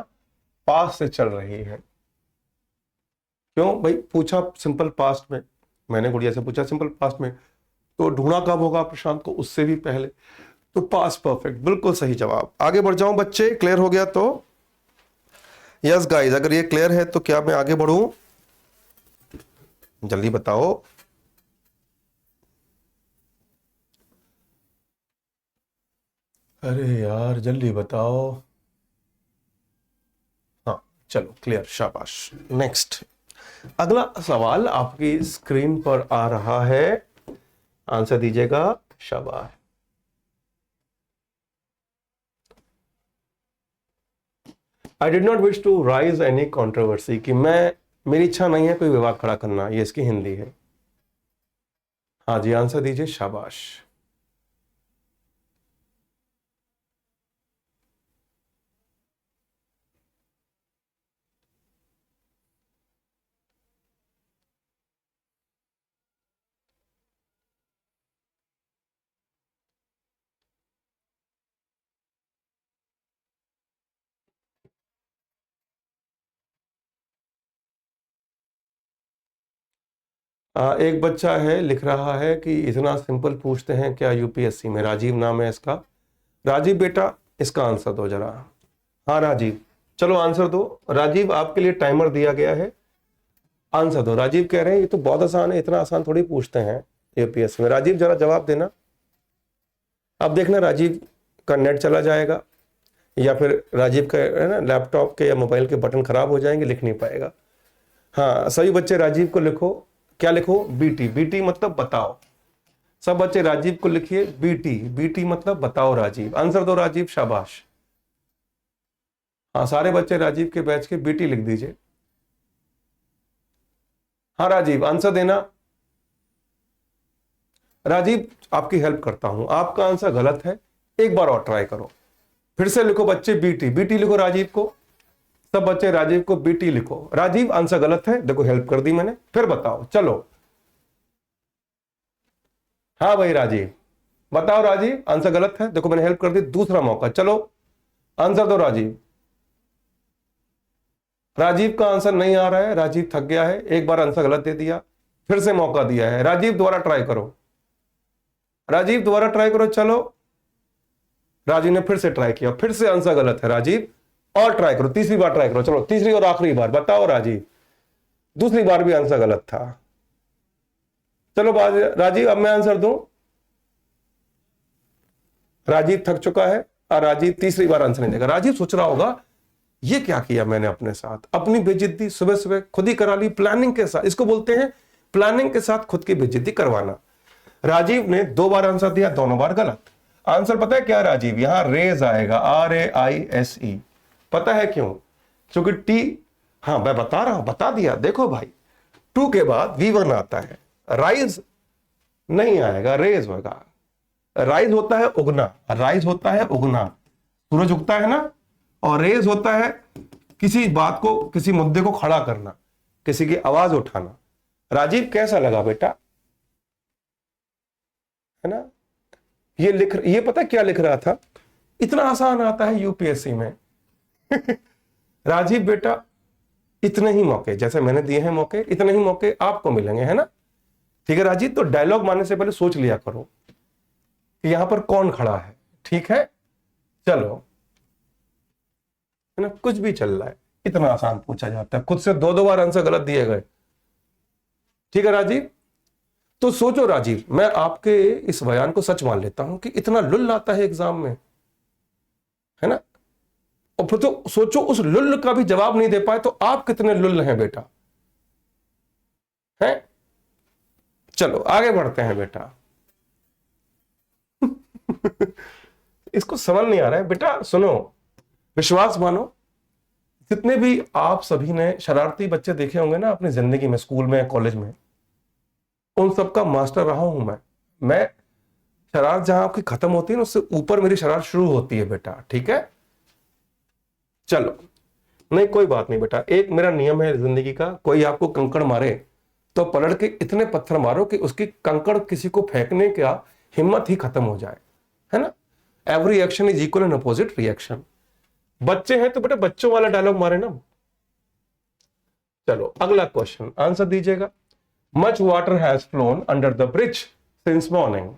पास्ट से चल रही है। क्यों भाई? पूछा सिंपल पास्ट में, मैंने गुड़िया से पूछा सिंपल पास्ट में, तो ढूंढा कब होगा प्रशांत को? उससे भी पहले। तो पास्ट परफेक्ट, बिल्कुल सही जवाब। आगे बढ़ जाऊं बच्चे, क्लियर हो गया तो? यस गाइस, अगर ये क्लियर है तो क्या मैं आगे बढ़ूं? जल्दी बताओ। अरे यार जल्दी बताओ। हाँ चलो क्लियर, शाबाश। नेक्स्ट, अगला सवाल आपकी स्क्रीन पर आ रहा है, आंसर दीजिएगा। शाबाश। I did not wish to rise any controversy, कि मैं, मेरी इच्छा नहीं है कोई विवाद खड़ा करना, ये इसकी हिंदी है। हाँ जी, आंसर दीजिए, शाबाश। एक बच्चा है, लिख रहा है कि इतना सिंपल पूछते हैं क्या यूपीएससी में, राजीव नाम है इसका। राजीव बेटा, इसका आंसर दो जरा। हाँ राजीव, चलो आंसर दो। राजीव, आपके लिए टाइमर दिया गया है, आंसर दो। राजीव कह रहे हैं ये तो बहुत आसान है, इतना आसान थोड़ी पूछते हैं यूपीएससी में। राजीव जरा जवाब देना। अब देखना राजीव का नेट चला जाएगा, या फिर राजीव का है ना लैपटॉप के या मोबाइल के बटन खराब हो जाएंगे, लिख नहीं पाएगा। हाँ, सभी बच्चे राजीव को लिखो। क्या लिखो? बीटी। बीटी मतलब बताओ। सब बच्चे राजीव को लिखिए बीटी। बीटी मतलब बताओ राजीव। आंसर दो राजीव, शाबाश। हाँ, सारे बच्चे राजीव के बैच के बीटी लिख दीजिए। हाँ राजीव, आंसर देना। राजीव, आपकी हेल्प करता हूं, आपका आंसर गलत है, एक बार और ट्राई करो। फिर से लिखो बच्चे बीटी। बीटी लिखो राजीव को। सब बच्चे राजीव को बीटी लिखो। राजीव, आंसर गलत है, देखो हेल्प कर दी मैंने, फिर बताओ, चलो। हाँ भाई राजीव, बताओ राजीव, आंसर गलत है, देखो मैंने हेल्प कर दी, दूसरा मौका, चलो आंसर दो राजीव। राजीव का आंसर नहीं आ रहा है, राजीव थक गया है, एक बार आंसर गलत दे दिया, फिर से मौका दिया है। राजीव दोबारा ट्राई करो। राजीव दोबारा ट्राई करो, चलो। राजीव ने फिर से ट्राई किया, फिर से आंसर गलत है। राजीव और ट्राई करो, तीसरी बार ट्राई करो, चलो तीसरी और आखिरी बार बताओ राजीव। दूसरी बार भी आंसर गलत था। चलो राजीव, अब मैं आंसर दूं। राजीव थक चुका है और राजीव तीसरी बार आंसर नहीं देगा। राजीव सोच रहा होगा ये क्या किया मैंने अपने साथ, अपनी बेइज्जती सुबह सुबह खुद ही करा ली प्लानिंग के साथ। इसको बोलते हैं प्लानिंग के साथ खुद की बेइज्जती करवाना। राजीव ने 2 बार आंसर दिया, दोनों बार गलत। आंसर पता है क्या राजीव? यहां रेज आएगा, RAISE। पता है क्यों? क्योंकि टी, हाँ मैं बता रहा हूं, बता दिया, देखो भाई, 2 के बाद V1 आता है, राइज नहीं आएगा, रेज होगा। राइज होता है उगना, राइज होता है उगना, सूरज उगता है ना, और रेज होता है किसी बात को, किसी मुद्दे को खड़ा करना, किसी की आवाज उठाना। राजीव कैसा लगा बेटा? है ना? ये पता क्या लिख रहा था? इतना आसान आता है यूपीएससी में। राजीव बेटा, इतने ही मौके जैसे मैंने दिए हैं मौके, इतने ही मौके आपको मिलेंगे, है ना? ठीक है राजीव, तो डायलॉग मारने से पहले सोच लिया करो कि यहां पर कौन खड़ा है, ठीक है? चलो, है ना, कुछ भी चल रहा है, इतना आसान पूछा जाता है, खुद से 2 बार आंसर गलत दिए गए। ठीक है राजीव, तो सोचो राजीव, मैं आपके इस बयान को सच मान लेता हूं कि इतना लुल्ल आता है एग्जाम में, है ना? और फिर तो सोचो उस लुल्ल का भी जवाब नहीं दे पाए तो आप कितने लुल्ल हैं बेटा, हैं? चलो आगे बढ़ते हैं बेटा। इसको समझ नहीं आ रहा है बेटा, सुनो, विश्वास मानो, जितने भी आप सभी ने शरारती बच्चे देखे होंगे ना अपनी जिंदगी में, स्कूल में, कॉलेज में, उन सबका मास्टर रहा हूं मैं शरारत जहां आपकी खत्म होती है ना, उससे ऊपर मेरी शरारत शुरू होती है बेटा, ठीक है? चलो, नहीं कोई बात नहीं बेटा, एक मेरा नियम है जिंदगी का, कोई आपको कंकड़ मारे तो पलट के इतने पत्थर मारो कि उसकी कंकड़ किसी को फेंकने का हिम्मत ही खत्म हो जाए, है ना? Every action is equal and opposite reaction. बच्चे हैं तो बेटा बच्चों वाला डायलॉग मारे ना। चलो अगला क्वेश्चन, आंसर दीजिएगा। Much water has phloem under the bridge since morning.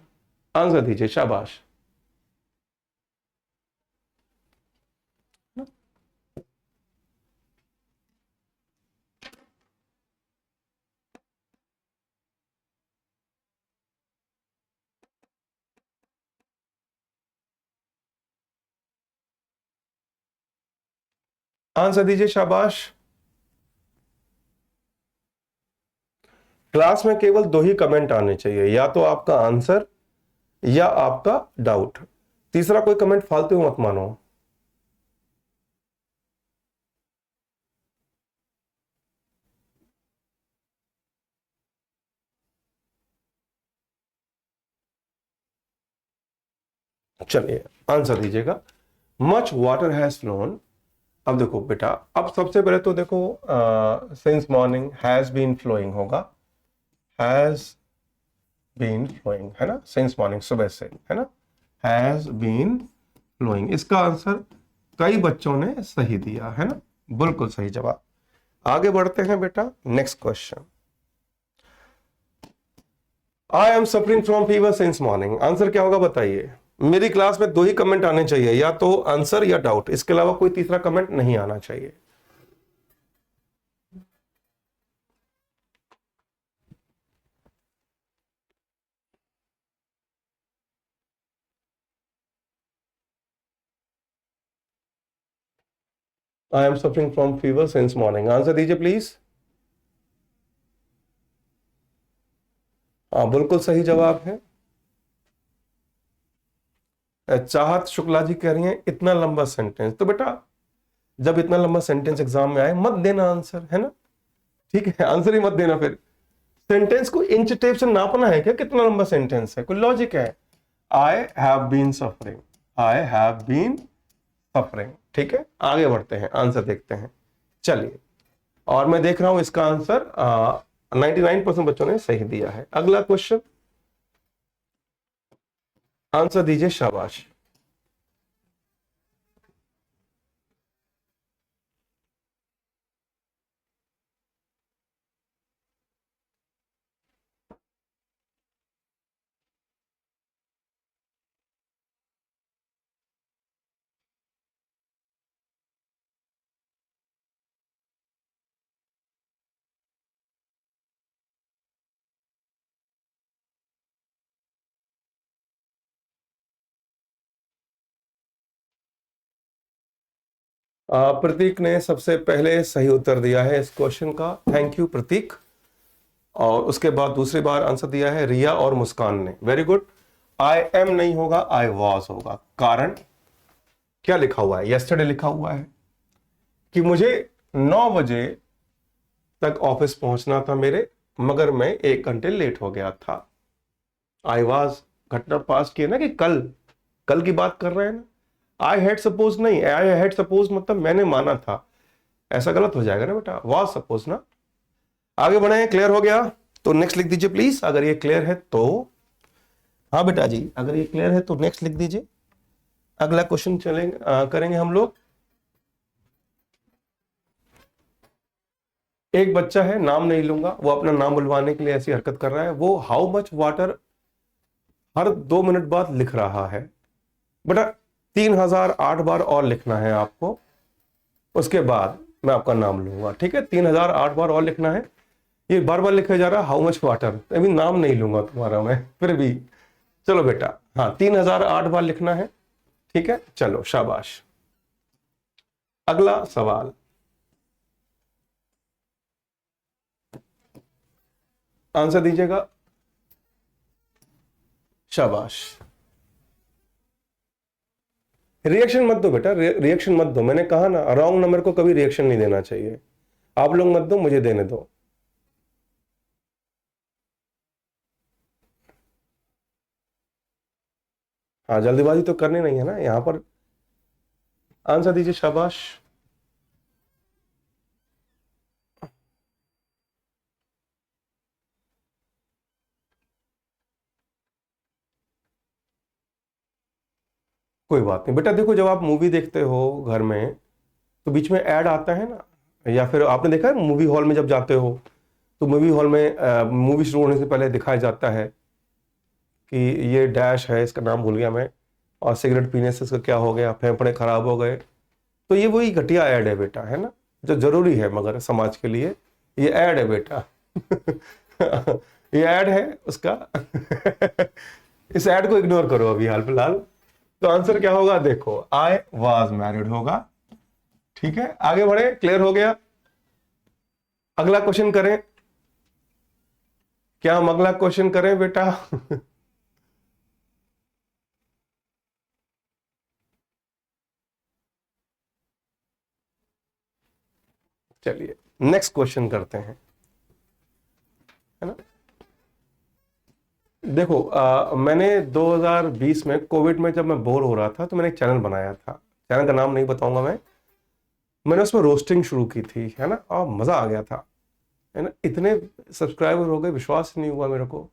Answer दीजिए, शाबाश। आंसर दीजिए, शाबाश। क्लास में केवल 2 ही कमेंट आने चाहिए, या तो आपका आंसर या आपका डाउट, तीसरा कोई कमेंट फालतू मत मानो। चलिए आंसर दीजिएगा। Much water has flown. अब देखो बेटा, अब सबसे पहले तो देखो since morning has been flowing होगा, हैज बीन फ्लोइंग है ना, सिंस मॉर्निंग सुबह से है ना, हैज बीन फ्लोइंग। इसका आंसर कई बच्चों ने सही दिया है ना, बिल्कुल सही जवाब। आगे बढ़ते हैं बेटा, next question. I am suffering from fever since morning, answer क्या होगा बताइए। मेरी क्लास में दो ही कमेंट आने चाहिए, या तो आंसर या डाउट, इसके अलावा कोई तीसरा कमेंट नहीं आना चाहिए। I am suffering from fever since morning, answer दीजिए प्लीज। हाँ बिल्कुल सही जवाब है। चाहत शुक्ला जी कह रही हैं इतना लंबा सेंटेंस, तो बेटा जब इतना लंबा सेंटेंस एग्जाम में आए मत देना आंसर, है ना, ठीक है, आंसर ही मत देना। फिर सेंटेंस को इंच टेप से नापना है क्या, कितना लंबा सेंटेंस है, कोई लॉजिक है। I have been suffering, I have been suffering, ठीक है। आगे बढ़ते हैं, आंसर देखते हैं। चलिए, और मैं देख रहा हूं इसका आंसर 99% बच्चों ने सही दिया है। अगला क्वेश्चन, आंसर दीजिए, शाबाश। प्रतीक ने सबसे पहले सही उत्तर दिया है इस क्वेश्चन का, थैंक यू प्रतीक। और उसके बाद दूसरी बार आंसर दिया है रिया और मुस्कान ने, वेरी गुड। आई एम नहीं होगा, आई वॉज होगा। कारण क्या लिखा हुआ है, यस्टरडे लिखा हुआ है कि मुझे 9 बजे तक ऑफिस पहुंचना था मेरे, मगर मैं 1 घंटे लेट हो गया था। आई वॉज घटना पास की है ना, कि कल, कल की बात कर रहे हैं ना। आई हैड सपोज नहीं, आई हैड सपोज मतलब मैंने माना था, ऐसा गलत हो जाएगा ना बेटा, वॉज सपोज ना। आगे बढ़े, क्लियर हो गया तो नेक्स्ट लिख दीजिए प्लीज, अगर ये क्लियर है तो। हाँ बेटा जी, अगर ये क्लियर है तो नेक्स्ट लिख दीजिए। अगला क्वेश्चन चलेंगे करेंगे हम लोग। एक बच्चा है, नाम नहीं लूंगा, वो अपना नाम बुलवाने के लिए ऐसी हरकत कर रहा है। वो how much water her 2 minute बाद लिख रहा है। बेटा 3008 बार और लिखना है आपको, उसके बाद मैं आपका नाम लूंगा, ठीक है। 3008 बार और लिखना है। ये बार बार लिखा जा रहा है हाउ मच वाटर, अभी नाम नहीं लूंगा तुम्हारा मैं, फिर भी चलो बेटा। हाँ 3008 बार लिखना है, ठीक है, चलो शाबाश। अगला सवाल, आंसर दीजिएगा, शाबाश। रिएक्शन मत दो बेटा, रिएक्शन मत दो, मैंने कहा ना रॉन्ग नंबर को कभी रिएक्शन नहीं देना चाहिए। आप लोग मत दो, मुझे देने दो। हाँ जल्दीबाजी तो करनी नहीं है ना यहां पर। आंसर दीजिए, शाबाश। कोई बात नहीं बेटा, देखो जब आप मूवी देखते हो घर में तो बीच में ऐड आता है ना, या फिर आपने देखा है मूवी हॉल में जब जाते हो तो मूवी हॉल में मूवी शुरू होने से पहले दिखाया जाता है कि ये डैश है, इसका नाम भूल गया मैं, और सिगरेट पीने से इसका क्या हो गया, फेफड़े खराब हो गए। तो ये वही घटिया ऐड है बेटा, है ना, जो जरूरी है मगर समाज के लिए, ये ऐड है बेटा। ये ऐड है उसका। इस ऐड को इग्नोर करो अभी हाल फिलहाल। तो आंसर क्या होगा, देखो आई वॉज मैरिड होगा, ठीक है। आगे बढ़े, क्लियर हो गया। अगला क्वेश्चन करें, क्या हम अगला क्वेश्चन करें बेटा। चलिए नेक्स्ट क्वेश्चन करते हैं, है ना। देखो मैंने 2020 में कोविड में जब मैं बोर हो रहा था तो मैंने एक चैनल बनाया था। चैनल का नाम नहीं बताऊंगा मैं। मैंने उसमें रोस्टिंग शुरू की थी, है ना, और मजा आ गया था, है ना। इतने सब्सक्राइबर हो गए, विश्वास नहीं हुआ मेरे को।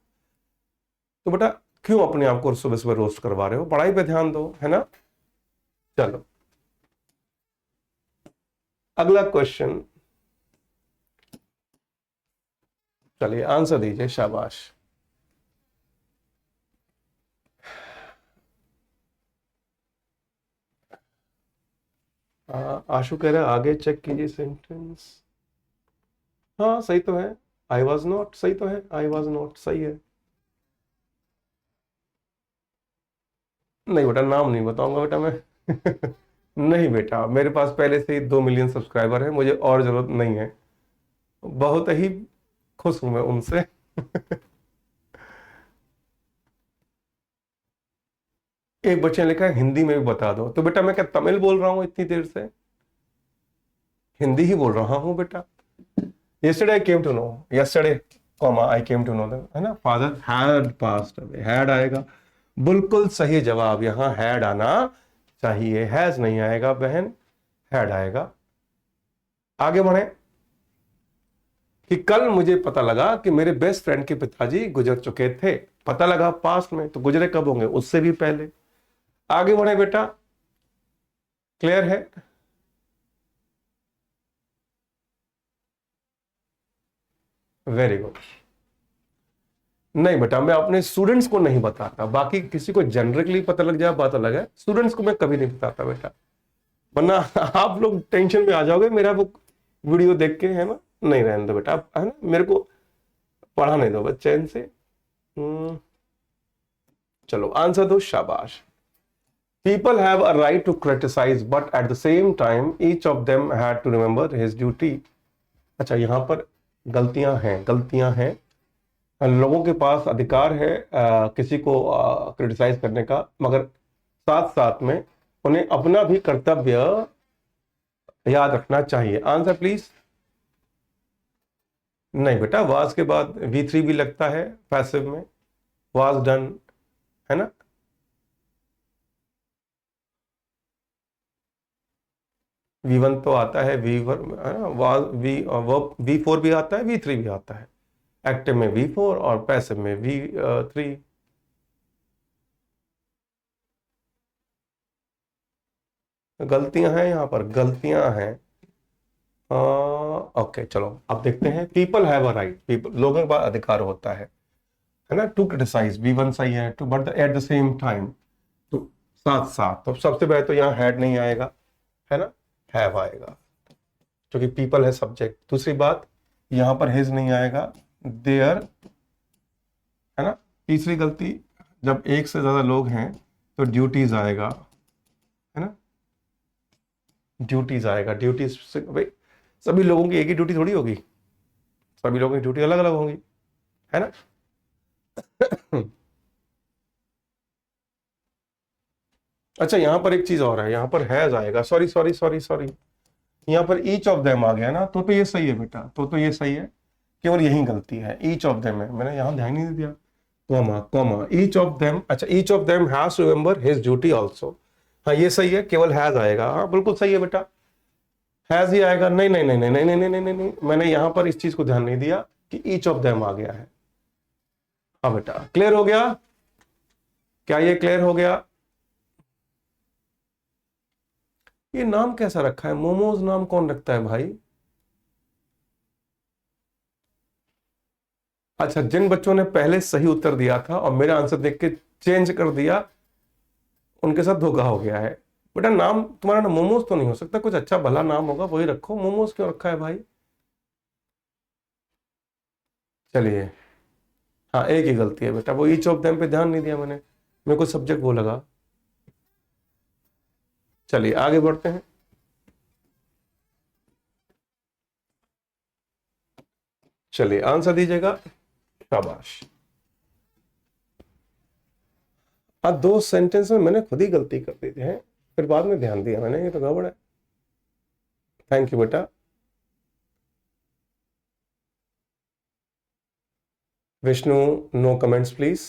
तो बेटा क्यों अपने आप को सुबह सुबह रोस्ट करवा रहे हो, पढ़ाई पे ध्यान दो, है ना। चलो अगला क्वेश्चन, चलिए आंसर दीजिए, शाबाश। आशु कह रहा है आगे चेक कीजिए सेंटेंस। हाँ सही तो है। आई वॉज नॉट सही तो है, आई वॉज नॉट सही है। नहीं बेटा, नाम नहीं बताऊंगा बेटा मैं। नहीं बेटा, मेरे पास पहले से ही 2 मिलियन सब्सक्राइबर है, मुझे और जरूरत नहीं है। बहुत ही खुश हूं मैं उनसे। एक बच्चे ने लिखा है हिंदी में भी बता दो, तो बेटा मैं क्या तमिल बोल रहा हूँ इतनी देर से? हिंदी ही बोल रहा हूँ बेटा। yesterday I came to know, yesterday comma I came to know them, है ना। Father had passed away, had आएगा। बिल्कुल सही जवाब, यहाँ had आना चाहिए, हैज नहीं आएगा बहन, had आएगा। आगे बढ़े कि कल मुझे पता लगा कि मेरे बेस्ट फ्रेंड के पिताजी गुजर चुके थे। पता लगा पास्ट में, तो गुजरे कब होंगे, उससे भी पहले। आगे बढ़े बेटा, क्लियर है। Very good. नहीं बेटा, मैं अपने स्टूडेंट्स को नहीं बताता, बाकी किसी को जनरली पता लग जाए बात अलग है, स्टूडेंट्स को मैं कभी नहीं बताता बेटा, वरना आप लोग टेंशन में आ जाओगे मेरा वो वीडियो देख के, है ना। नहीं, रहने दो बेटा आप, है ना, मेरे को पढ़ाने दो बस चैन से। चलो आंसर दो, शाबाश। People have a right to criticize, but at the same time, each of them had to remember his duty. अच्छा, यहाँ पर गलतियां हैं, गलतियां हैं। लोगों के पास अधिकार है किसी को क्रिटिसाइज करने का, मगर साथ साथ में उन्हें अपना भी कर्तव्य याद रखना चाहिए। Answer please. नहीं बेटा, वाज के बाद V3 भी लगता है पैसिव में, वाज डन, है ना। V1 तो आता है, V1 है ना, वाज V4 भी आता है, V3 भी आता है। एक्टिव में V4 और पैसिव में V3। गलतियां हैं, यहाँ पर गलतियां हैं। ओके चलो अब देखते हैं। People have a right, people लोगों के पास अधिकार होता है ना, टू क्रिटिसाइज। V1 सही है, to but at the same time, तो साथ साथ। तो सबसे पहले तो यहाँ हैड नहीं आएगा, है ना, हैव आएगा, क्योंकि पीपल है सब्जेक्ट। दूसरी बात, यहाँ पर हिज नहीं आएगा, देयर, है ना। तीसरी गलती, जब एक से ज्यादा लोग हैं तो ड्यूटीज आएगा, है ना, ड्यूटीज आएगा। ड्यूटीज से भाई सभी लोगों की एक ही ड्यूटी थोड़ी होगी, सभी लोगों की ड्यूटी अलग अलग होंगी, है ना। अच्छा, यहां पर एक चीज और है, यहां पर हैज आएगा, सॉरी सॉरी सॉरी सॉरी, यहाँ पर ईच ऑफ देम आ गया ना, तो ये सही है बेटा, तो ये सही है। केवल यही गलती है, ईच ऑफ देम है, मैंने यहाँ ध्यान नहीं दिया। Comma comma, each of them, अच्छा each of them has to remember his duty also. हाँ ये सही है, केवल हैज आएगा, हाँ बिल्कुल सही है बेटा, हैज ही आएगा। नहीं नहीं नहीं नहीं नहीं नहीं नहीं नहीं नहीं, मैंने यहाँ पर इस चीज को ध्यान नहीं दिया कि ईच ऑफ देम आ गया है। हाँ बेटा, क्लियर हो गया, क्या ये क्लियर हो गया? ये नाम कैसा रखा है, मोमोज नाम कौन रखता है भाई? अच्छा, जिन बच्चों ने पहले सही उत्तर दिया था और मेरा आंसर देख के चेंज कर दिया, उनके साथ धोखा हो गया है। बेटा नाम तुम्हारा ना मोमोज तो नहीं हो सकता, कुछ अच्छा भला नाम होगा वही रखो, मोमोज क्यों रखा है भाई? चलिए, हाँ एक ही गलती है बेटा, वो ईच ऑफ देम पे ध्यान नहीं दिया मैंने, मेरे को सब्जेक्ट वो लगा। चलिए आगे बढ़ते हैं। चलिए आंसर दीजिएगा, शाबाश। हाँ, 2 सेंटेंस में मैंने खुद ही गलती कर दी थी, है फिर बाद में ध्यान दिया मैंने, ये तो गड़बड़ है। थैंक यू बेटा। Vishnu, no comments please.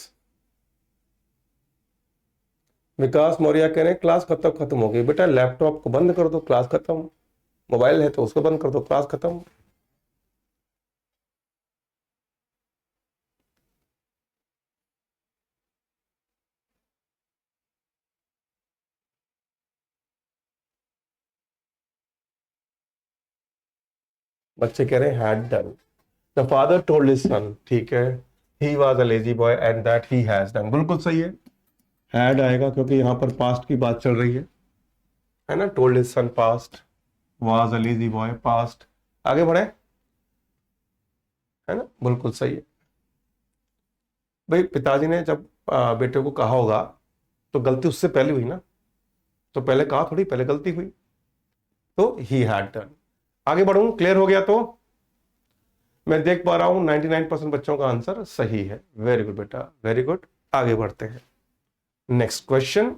Vikas Maurya कह रहे हैं क्लास कब तक खत्म होगी? बेटा लैपटॉप को बंद कर दो, क्लास खत्म। मोबाइल है तो उसको बंद कर दो, क्लास खत्म। बच्चे कह रहे हैं had done. The father told his son, ठीक है, he was a lazy boy and that he has done, बिल्कुल सही है। हैड आएगा क्योंकि यहाँ पर पास्ट की बात चल रही है ना। Told his son past, was a lazy boy past. आगे बढ़े, है ना, बिल्कुल सही है। भाई पिताजी ने जब बेटे को कहा होगा तो गलती उससे पहले हुई ना, तो पहले कहा थोड़ी, पहले गलती हुई, तो ही हैड डन। आगे बढ़ूं, क्लियर हो गया? तो मैं देख पा रहा हूं 99% बच्चों का आंसर सही है। वेरी गुड बेटा, वेरी गुड। आगे बढ़ते हैं, नेक्स्ट क्वेश्चन।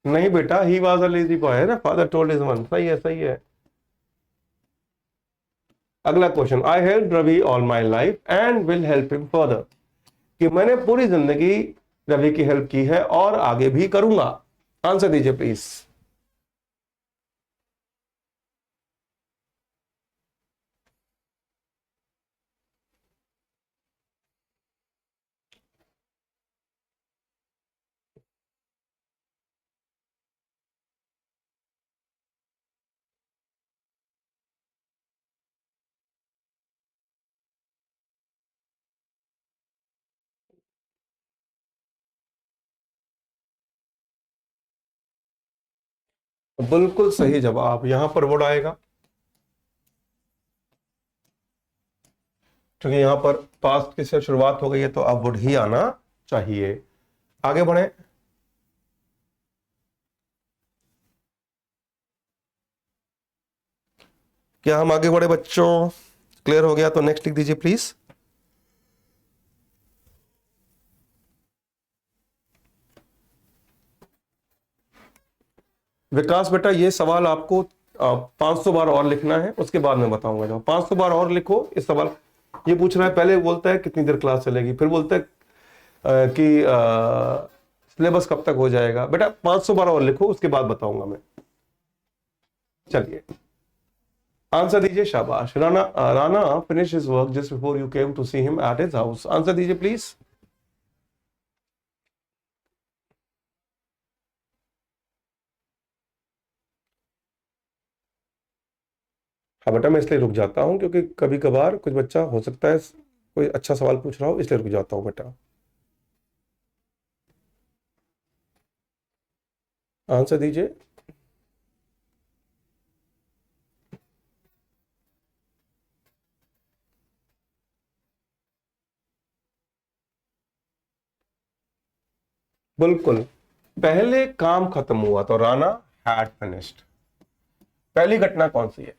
नहीं बेटा, he was a lazy boy है ना, फादर टोल्ड हिज वन, सही है, सही है। अगला question, I help Ravi all my life and will help him further, कि मैंने पूरी जिंदगी रवि की हेल्प की है और आगे भी करूंगा। आंसर दीजिए प्लीज। बिल्कुल सही जवाब, यहां पर वुड आएगा क्योंकि यहां पर पास्ट की से शुरुआत हो गई है तो अब वुड ही आना चाहिए। आगे बढ़े, क्या हम आगे बढ़े बच्चों? क्लियर हो गया तो नेक्स्ट लिख दीजिए प्लीज। विकास बेटा ये सवाल आपको 500 बार और लिखना है, उसके बाद मैं बताऊंगा। जब 500 बार और लिखो इस सवाल, ये पूछ रहा है, पहले बोलता है कितनी देर क्लास चलेगी, फिर बोलता है कि सिलेबस कब तक हो जाएगा। बेटा 500 बार और लिखो, उसके बाद बताऊंगा मैं। चलिए आंसर दीजिए, शाबाश। Rana Rana finish his work just before you came to see him at his house. Answer दीजिए प्लीज। हाँ बेटा, मैं इसलिए रुक जाता हूं क्योंकि कभी कभार कुछ बच्चा हो सकता है कोई अच्छा सवाल पूछ रहा हो, इसलिए रुक जाता हूं बेटा। आंसर दीजिए। बिल्कुल, पहले काम खत्म हुआ तो राना हैड फिनिश्ड। पहली घटना कौन सी है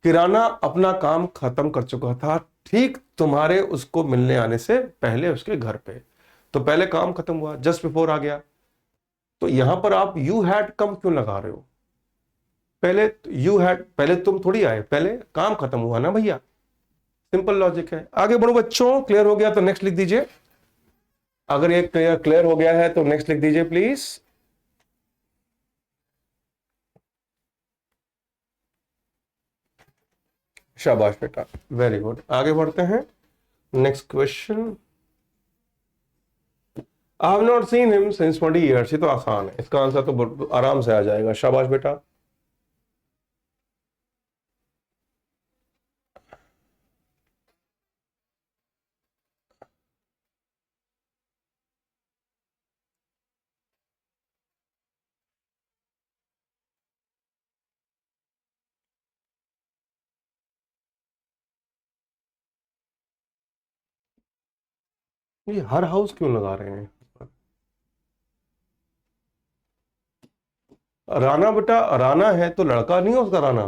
कि राना अपना काम खत्म कर चुका था ठीक तुम्हारे उसको मिलने आने से पहले उसके घर पे। तो पहले काम खत्म हुआ, जस्ट बिफोर आ गया। तो यहां पर आप यू हैड कम क्यों लगा रहे हो? पहले यू हैड, पहले तुम थोड़ी आए, पहले काम खत्म हुआ ना भैया। सिंपल लॉजिक है। आगे बढ़ो बच्चों, क्लियर हो गया तो नेक्स्ट लिख दीजिए। अगर ये क्लियर हो गया है तो नेक्स्ट लिख दीजिए प्लीज। शाबाश बेटा, वेरी गुड। आगे बढ़ते हैं, next question. I have not seen him since 20 years. ये तो आसान है, इसका आंसर तो आराम से आ जाएगा। शाबाश बेटा। ये हर हाउस क्यों लगा रहे हैं? राना बेटा, राना है तो लड़का नहीं है उसका राना।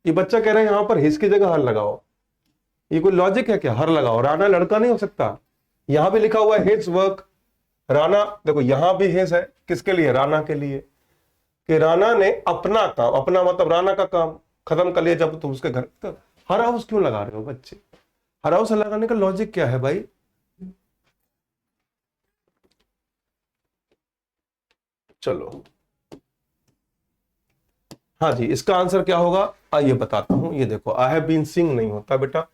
ये बच्चा कह रहा है यहां पर हिस की जगह हर लगाओ। ये कोई लॉजिक है क्या? हर लगाओ, राना लड़का नहीं हो सकता। यहां भी लिखा हुआ है हिज वर्क। राना देखो, यहां भी हिज है, किसके लिए? राना के लिए। कि राना ने अपना काम, अपना मतलब राना का काम खत्म कर लिया जब तुम उसके घर। तो हर हाउस क्यों लगा रहे हो बच्चे? हर हाउस लगाने का लॉजिक क्या है भाई? चलो, हाँ जी, इसका आंसर क्या होगा आइए बताता हूं। ये देखो, आई हैव बीन सीइंग नहीं होता बेटा।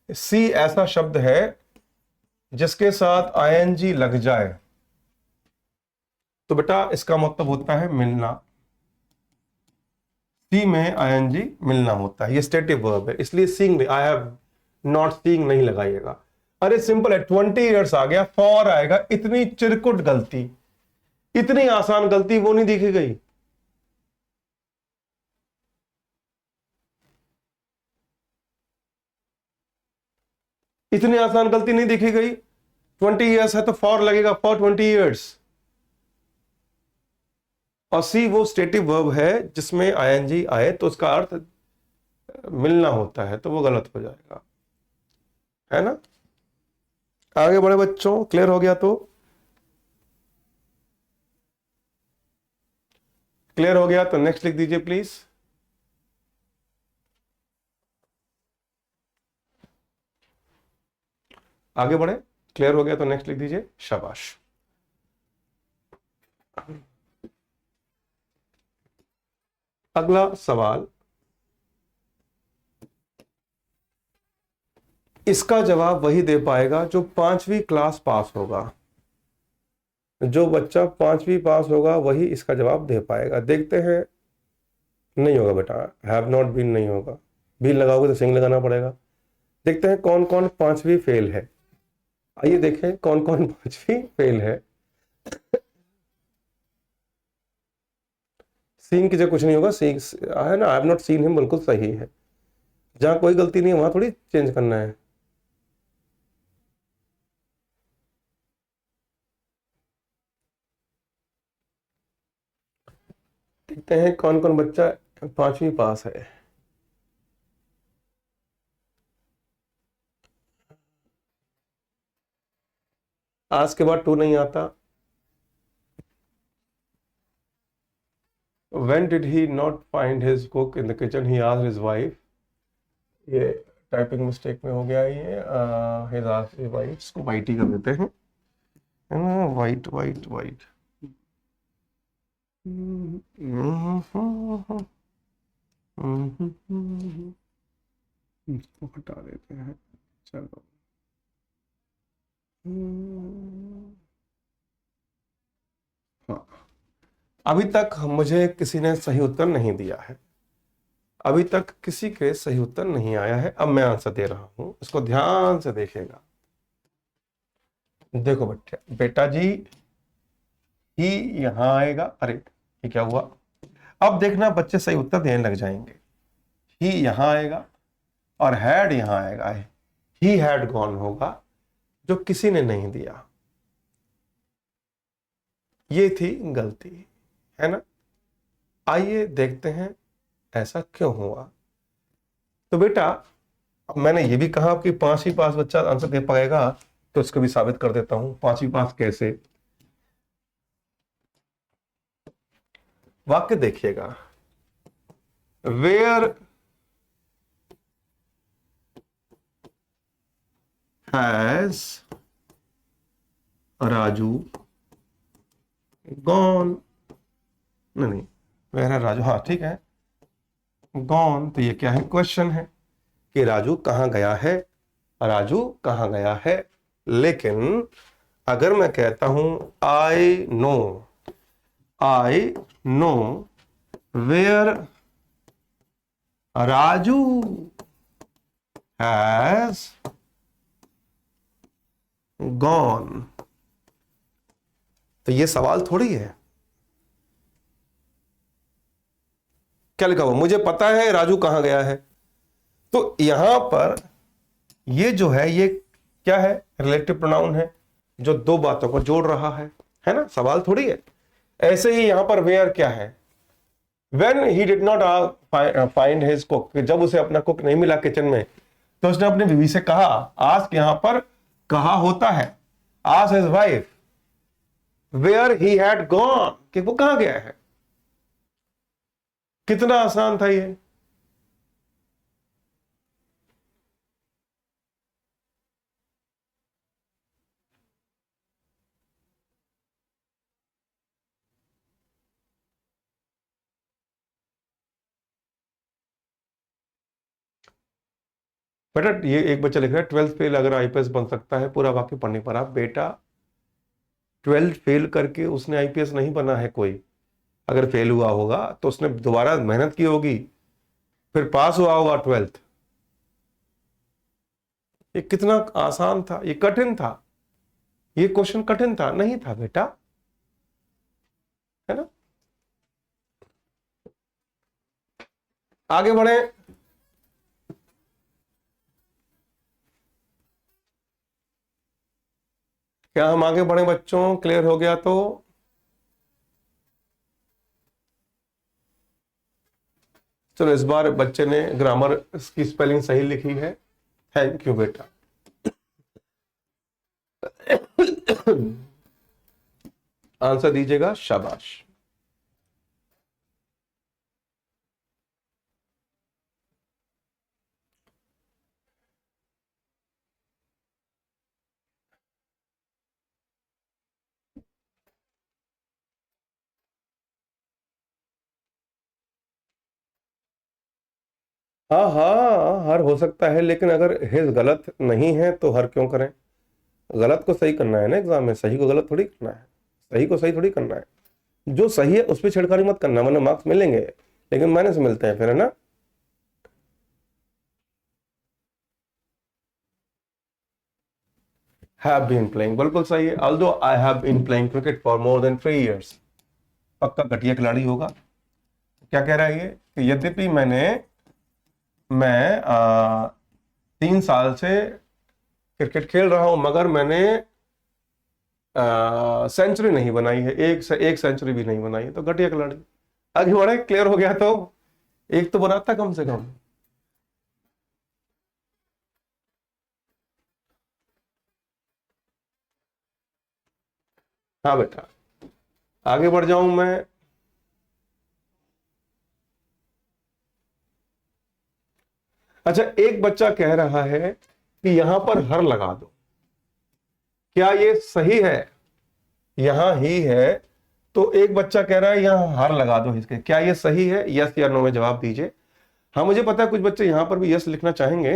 सी ऐसा शब्द है जिसके साथ आईएनजी लग जाए तो बेटा इसका मतलब होता है मिलना। सी में आईएनजी मिलना होता है, ये स्टेटिव वर्ब है, इसलिए seeing, I have not seeing नहीं लगाइएगा। अरे सिंपल है, 20 ईयर्स आ गया, फॉर आएगा। इतनी चिरकुट गलती, इतनी आसान गलती वो नहीं देखी गई। इतनी आसान गलती नहीं देखी गई। 20 ईयर्स है तो फॉर लगेगा, फॉर 20 ईयर्स। और सी वो स्टेटिव वर्ब है जिसमें आईएनजी आए तो उसका अर्थ मिलना होता है, तो वो गलत हो जाएगा, है ना। आगे बढ़े बच्चों, क्लियर हो गया तो? क्लियर हो गया तो नेक्स्ट लिख दीजिए प्लीज। आगे बढ़े, क्लियर हो गया तो नेक्स्ट लिख दीजिए, शाबाश। अगला सवाल, इसका जवाब वही दे पाएगा जो 5वीं क्लास पास होगा। जो बच्चा 5वीं पास होगा वही इसका जवाब दे पाएगा। देखते हैं। नहीं होगा बेटा, हैव नॉट बीन नहीं होगा, बीन लगाओगे तो सिंग लगाना पड़ेगा। देखते हैं कौन कौन 5वीं फेल है। आइए देखें कौन कौन 5वीं फेल है। सीन की जगह कुछ नहीं होगा, सीन है ना, I have not seen him बिल्कुल सही है। जहां कोई गलती नहीं है वहां थोड़ी चेंज करना है। देखते हैं कौन कौन बच्चा 5वीं पास है। आज के बाद 2 नहीं आता। When did he not find his cook in the kitchen? He asked his wife. ये टाइपिंग मिस्टेक में हो गया ये। his asked his wife, इसको वाइट ही कर देते हैं, है ना, वाइट वाइट वाइट। इसको हटा देते हैं, चलो। हाँ, अभी तक मुझे किसी ने सही उत्तर नहीं दिया है। अभी तक किसी के सही उत्तर नहीं आया है। अब मैं आंसर दे रहा हूं, इसको ध्यान से देखिएगा। देखो बेटा, बेटा जी, ही यहां आएगा। अरे ये क्या हुआ? अब देखना बच्चे सही उत्तर देने लग जाएंगे। ही यहां आएगा और हैड यहां आएगा। ही हैड गॉन होगा, जो किसी ने नहीं दिया। ये थी गलती, है ना। आइए देखते हैं ऐसा क्यों हुआ। तो बेटा, अब मैंने ये भी कहा कि 5वीं पास बच्चा आंसर दे पाएगा, तो इसको भी साबित कर देता हूं। 5वीं पास कैसे? वाक्य देखिएगा। वेयर हैज राजू गॉन, नहीं, वेयर हैज राजू, हाँ ठीक है, गॉन। तो ये क्या है? क्वेश्चन है कि राजू कहां गया है, राजू कहां गया है। लेकिन अगर मैं कहता हूं I know where Raju has gone, तो ये सवाल थोड़ी है। क्या लिखा हुआ? मुझे पता है राजू कहां गया है। तो यहां पर ये जो है ये क्या है? रिलेटिव प्रोनाउन है जो दो बातों को जोड़ रहा है ना, सवाल थोड़ी है। ऐसे ही यहां पर वेयर क्या है? When he did not find his cook, जब उसे अपना कुक नहीं मिला किचन में, तो उसने अपनी बीवी से कहा। आस्क यहां पर कहा होता है, ask his wife where he had gone, कि वो कहां गया है। कितना आसान था ये। बेटा ये एक बच्चा लिख रहा है 12th फेल अगर आईपीएस बन सकता है पूरा वाक्य पढ़ने पर। आप बेटा 12th फेल करके उसने आईपीएस नहीं बना है कोई। अगर फेल हुआ होगा तो उसने दोबारा मेहनत की होगी, फिर पास हुआ होगा 12th। ये कितना आसान था, ये कठिन था, ये क्वेश्चन कठिन था नहीं था बेटा, है ना। आगे बढ़े। क्या हम आगे बढ़े बच्चों? क्लियर हो गया तो चलो, इस बार बच्चे ने ग्रामर की स्पेलिंग सही लिखी है, थैंक यू बेटा। आंसर दीजिएगा, शाबाश। हाँ हाँ, हर हो सकता है, लेकिन अगर हिज गलत नहीं है तो हर क्यों करें? गलत को सही करना है ना एग्जाम में, सही को गलत थोड़ी करना है, सही को सही थोड़ी करना है। जो सही है उस पर छेड़खानी मत करना, वरना मार्क्स मिलेंगे लेकिन माइनस मिलते हैं फिर, है ना। हैव बीन प्लेइंग बिल्कुल सही है। Although I have been playing cricket for more than 3 years। पक्का घटिया खिलाड़ी होगा। क्या कह रहा है ये कि यद्यपि मैं 3 साल से क्रिकेट खेल रहा हूं मगर मैंने सेंचुरी नहीं बनाई है, एक सेंचुरी भी नहीं बनाई है, तो घटिया खिलाड़ी। आगे बढ़े, क्लियर हो गया तो एक तो बनाता कम से कम। हाँ बेटा, आगे बढ़ जाऊं मैं। अच्छा, एक बच्चा कह रहा है कि यहां पर हर लगा दो, क्या ये सही है? यहां ही है तो एक बच्चा कह रहा है यहां हर लगा दो इसके, क्या ये सही है? यस या नो में जवाब दीजिए। हाँ मुझे पता है कुछ बच्चे यहां पर भी यस लिखना चाहेंगे।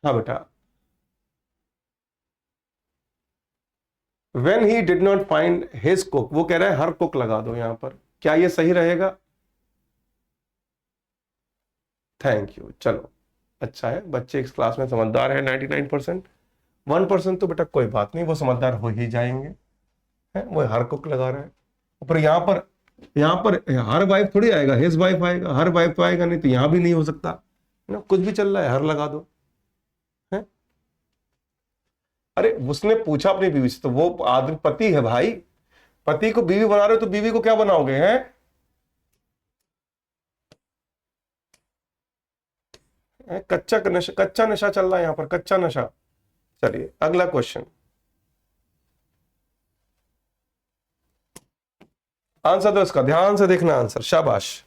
हाँ बेटा, when he did not find his cook, वो कह रहा है हर कुक लगा दो यहां पर, क्या ये सही रहेगा? थैंक यू, चलो अच्छा है, बच्चे इस क्लास में समझदार है 99%। 1% तो बेटा कोई बात नहीं, वो समझदार हो ही जाएंगे, है वो हर कुक लगा रहा है। पर यहाँ पर हर वाइफ थोड़ी आएगा, हिज वाइफ आएगा, हर वाइफ तो आएगा नहीं, तो यहां भी नहीं हो सकता, है ना। कुछ भी चल रहा है, हर लगा दो, है। अरे उसने पूछा अपनी बीवी से, तो वो आदमी पति है भाई, पति को बीवी बना रहे हो तो बीवी को क्या बनाओगे, हैं? कच्चा नशा चल रहा है यहाँ पर, कच्चा नशा। चलिए अगला क्वेश्चन, आंसर दो इसका, ध्यान से देखना आंसर, शाबाश।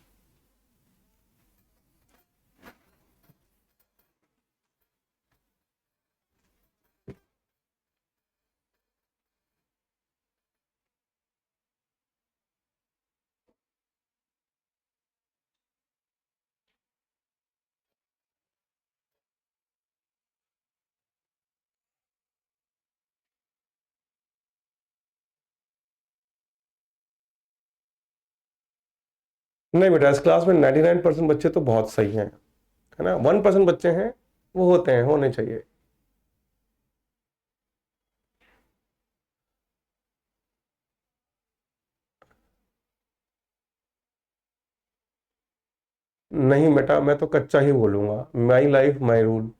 नहीं बेटा, इस क्लास में 99% बच्चे तो बहुत सही हैं, है ना। 1% बच्चे हैं, वो होते हैं, होने चाहिए। नहीं बेटा, मैं तो कच्चा ही बोलूंगा, माई लाइफ माई रूल,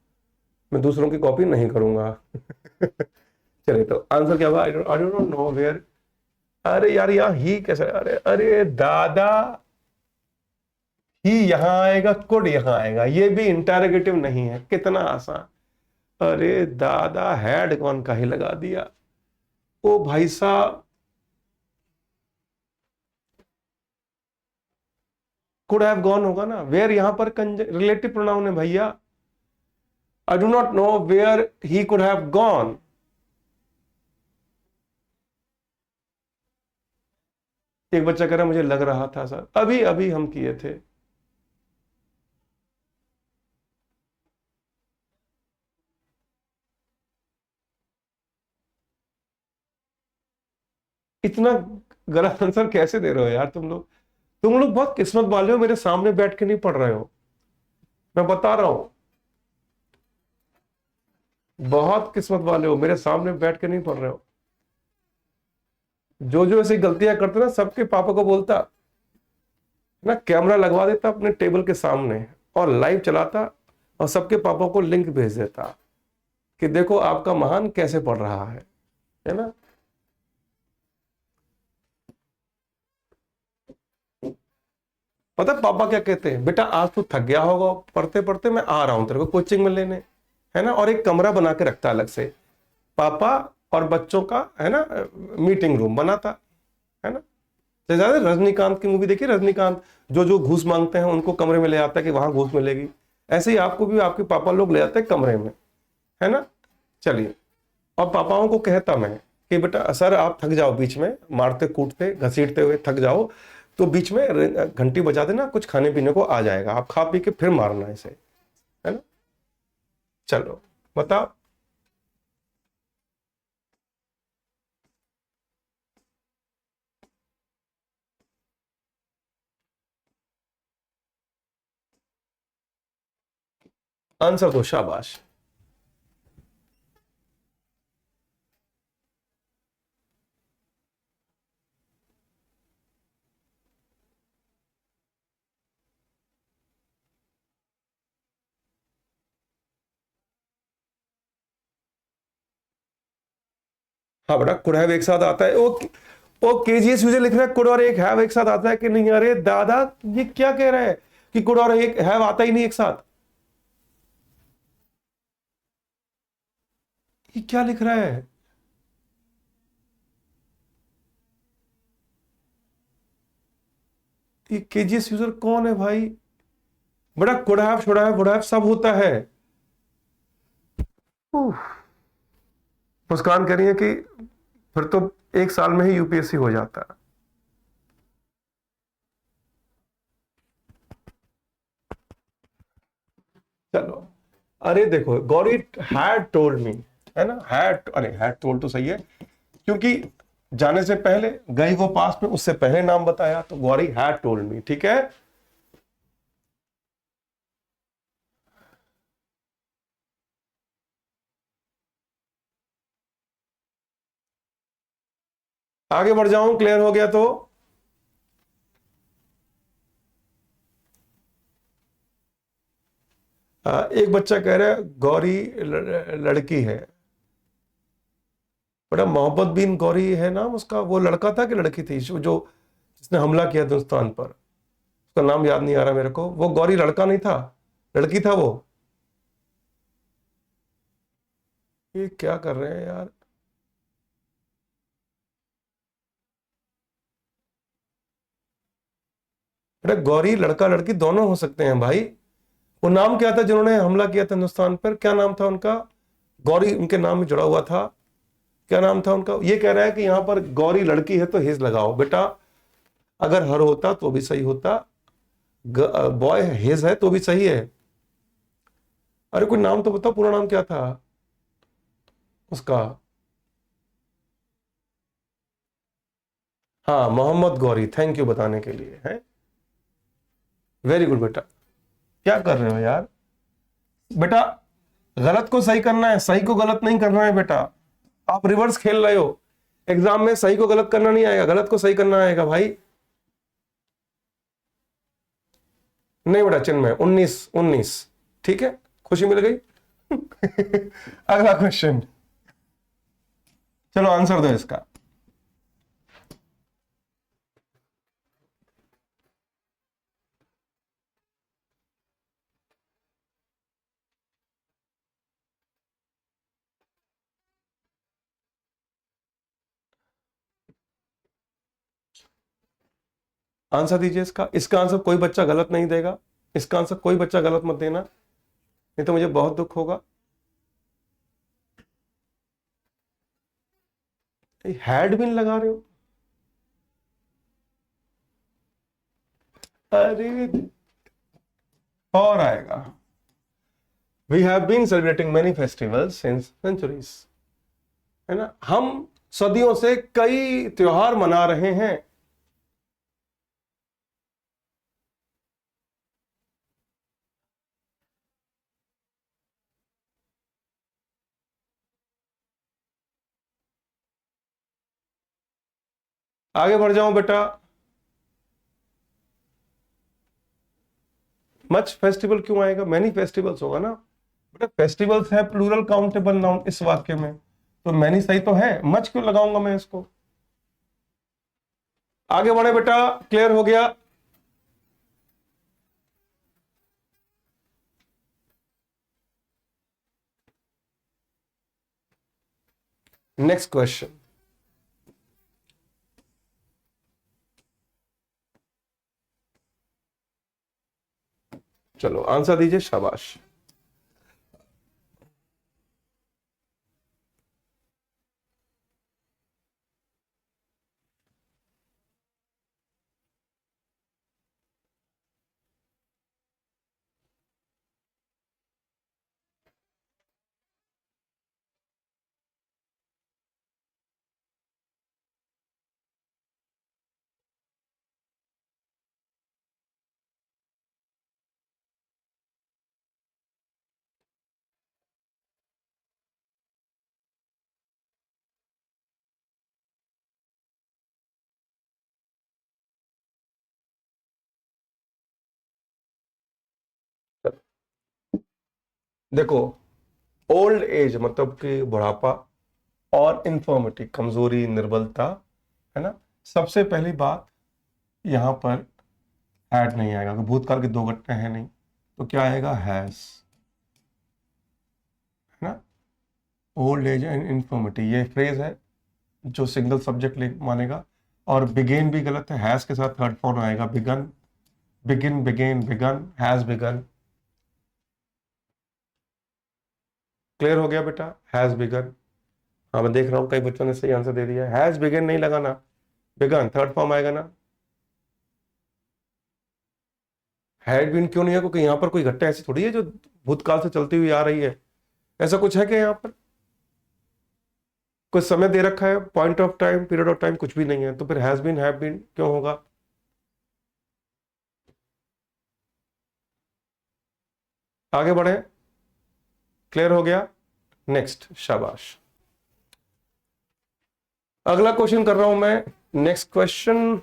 मैं दूसरों की कॉपी नहीं करूंगा। चलिए तो आंसर क्या हुआ? I don't know where. अरे यार, यहाँ ही कैसे? अरे अरे दादा, ही यहां आएगा, कुड यहां आएगा, ये भी इंटरोगेटिव नहीं है, कितना आसान। अरे दादा, हैड कौन का ही लगा दिया। ओ भाई साहब, कुड हैव गॉन होगा ना, वेयर यहां पर रिलेटिव प्रोनाउन है भैया। I do not know where he could have gone. एक बच्चा कह रहा मुझे लग रहा था सर, अभी अभी हम किए थे। इतना गलत आंसर कैसे दे रहे हो यार तुम लोग बहुत किस्मत वाले हो, मेरे सामने बैठ के नहीं पढ़ रहे हो, मैं बता रहा हूं। बहुत किस्मत वाले हो, मेरे सामने बैठ के नहीं पढ़ रहे हो। जो जो ऐसी गलतियां करते ना, सबके पापा को बोलता ना, कैमरा लगवा देता अपने टेबल के सामने और लाइव चलाता, और सबके पापा को लिंक भेज देता कि देखो आपका महान कैसे पढ़ रहा है ना। पता है पापा क्या कहते हैं, बेटा आज तू थक गया होगा पढ़ते पढ़ते, मैं आ रहा हूं तेरे को कोचिंग में लेने, है ना। और एक कमरा बना के रखता अलग से, पापा और बच्चों का, है ना, मीटिंग रूम बनाता, है ना। जैसे रजनीकांत की मूवी देखी, रजनीकांत जो जो घूस मांगते हैं उनको कमरे में ले आता है कि वहां घूस मिलेगी, ऐसे ही आपको भी आपके पापा लोग ले आते हैं कमरे में, है ना। चलिए, और पापाओं को कहता मैं कि बेटा सर आप थक जाओ, बीच में मारते कूटते घसीटते हुए थक जाओ, तो बीच में घंटी बजा देना, कुछ खाने पीने को आ जाएगा, आप खा पी के फिर मारना इसे, है ना। चलो बताओ। आंसर दो, शाबाश। हाँ बेटा, कुड हैव एक साथ आता है, ओ केजीएस यूजर लिख रहा है कुड और एक हैव एक साथ आता है कि नहीं, अरे दादा ये क्या कह रहा है कि कुड और एक हैव आता ही नहीं एक साथ, ये क्या लिख रहा है। ये केजीएस यूजर कौन है भाई। बड़ा could have should have would have सब होता है। उफ, मुस्कान कह रही है कि फिर तो एक साल में ही यूपीएससी हो जाता है। चलो, अरे देखो गौरी हैड टोल्ड मी, है ना, हैड, अरे हैड टोल्ड तो सही है, क्योंकि जाने से पहले गई वो पास में, उससे पहले नाम बताया, तो गौरी हैड टोल्ड मी, ठीक है। आगे बढ़ जाऊं, क्लियर हो गया तो। एक बच्चा कह रहा है गौरी लड़की है, बड़ा मोहब्बत बिन गौरी है नाम उसका, वो लड़का था कि लड़की थी जो जिसने हमला किया हिंदुस्तान पर, उसका नाम याद नहीं आ रहा मेरे को, वो गौरी लड़का नहीं था, लड़की था वो। ये क्या कर रहे हैं यार। बेटा गौरी लड़का लड़की दोनों हो सकते हैं भाई। वो नाम क्या था जिन्होंने हमला किया था हिंदुस्तान पर, क्या नाम था उनका, गौरी उनके नाम में जुड़ा हुआ था, क्या नाम था उनका। ये कह रहा है कि यहां पर गौरी लड़की है तो हिज लगाओ बेटा, अगर हर होता तो भी सही होता, बॉय हिज है तो भी सही है। अरे कोई नाम तो बताओ, पूरा नाम क्या था उसका। हाँ मोहम्मद गौरी, थैंक यू बताने के लिए, है वेरी गुड बेटा। क्या कर रहे हो यार बेटा, गलत को सही करना है, सही को गलत नहीं करना है बेटा, आप रिवर्स खेल रहे हो। एग्जाम में सही को गलत करना नहीं आएगा, गलत को सही करना आएगा भाई। नहीं बेटा चिन्मय, 19 19, ठीक है, खुशी मिल गई। अगला क्वेश्चन, चलो आंसर दो इसका। आंसर दीजिए इसका, इसका आंसर कोई बच्चा गलत नहीं देगा, इसका आंसर कोई बच्चा गलत मत देना, नहीं तो मुझे बहुत दुख होगा। हैड बिन लगा रहे हो, अरे और आएगा। We have been celebrating many festivals since centuries, है ना। हम सदियों से कई त्योहार मना रहे हैं। आगे बढ़ जाऊं बेटा। मच फेस्टिवल क्यों आएगा? मैनी फेस्टिवल्स होगा ना बेटा। फेस्टिवल्स है प्लूरल काउंटेबल नाउन इस वाक्य में, तो मैनी सही तो है, मच क्यों लगाऊंगा मैं इसको? आगे बढ़े बेटा, क्लियर हो गया? Next question. चलो आंसर दीजिए, शाबाश। देखो, ओल्ड एज मतलब कि बुढ़ापा, और इन्फर्मिटी कमजोरी निर्बलता, है ना। सबसे पहली बात, यहां पर हैड नहीं आएगा क्योंकि भूतकाल की दो घटना है नहीं, तो क्या आएगा? हैज, है ना। ओल्ड एज एंड इन्फर्मिटी ये फ्रेज है जो सिंगल सब्जेक्ट मानेगा। और बिगेन भी गलत है, हैज के साथ थर्ड फॉर्म आएगा, begun, begin, began, begun, has begun. Clear हो गया बेटा? Has begun. हाँ मैं देख रहा हूँ कई बच्चों ने सही आंसर दे दिया है। हैज बिगन नहीं लगाना, बिगन थर्ड फॉर्म आएगा ना। हैड बीन क्यों नहीं है? क्योंकि यहाँ पर कोई घटना ऐसी थोड़ी है जो भूतकाल से चलती हुई आ रही है। ऐसा कुछ है क्या यहाँ पर? कुछ समय दे रखा है, point of time, period of time कुछ भी नहीं है, तो फिर हैज बीन हैव बीन क्यों होगा? आगे बढ़े, क्लियर हो गया? नेक्स्ट, शाबाश। अगला क्वेश्चन कर रहा हूं मैं। Next question.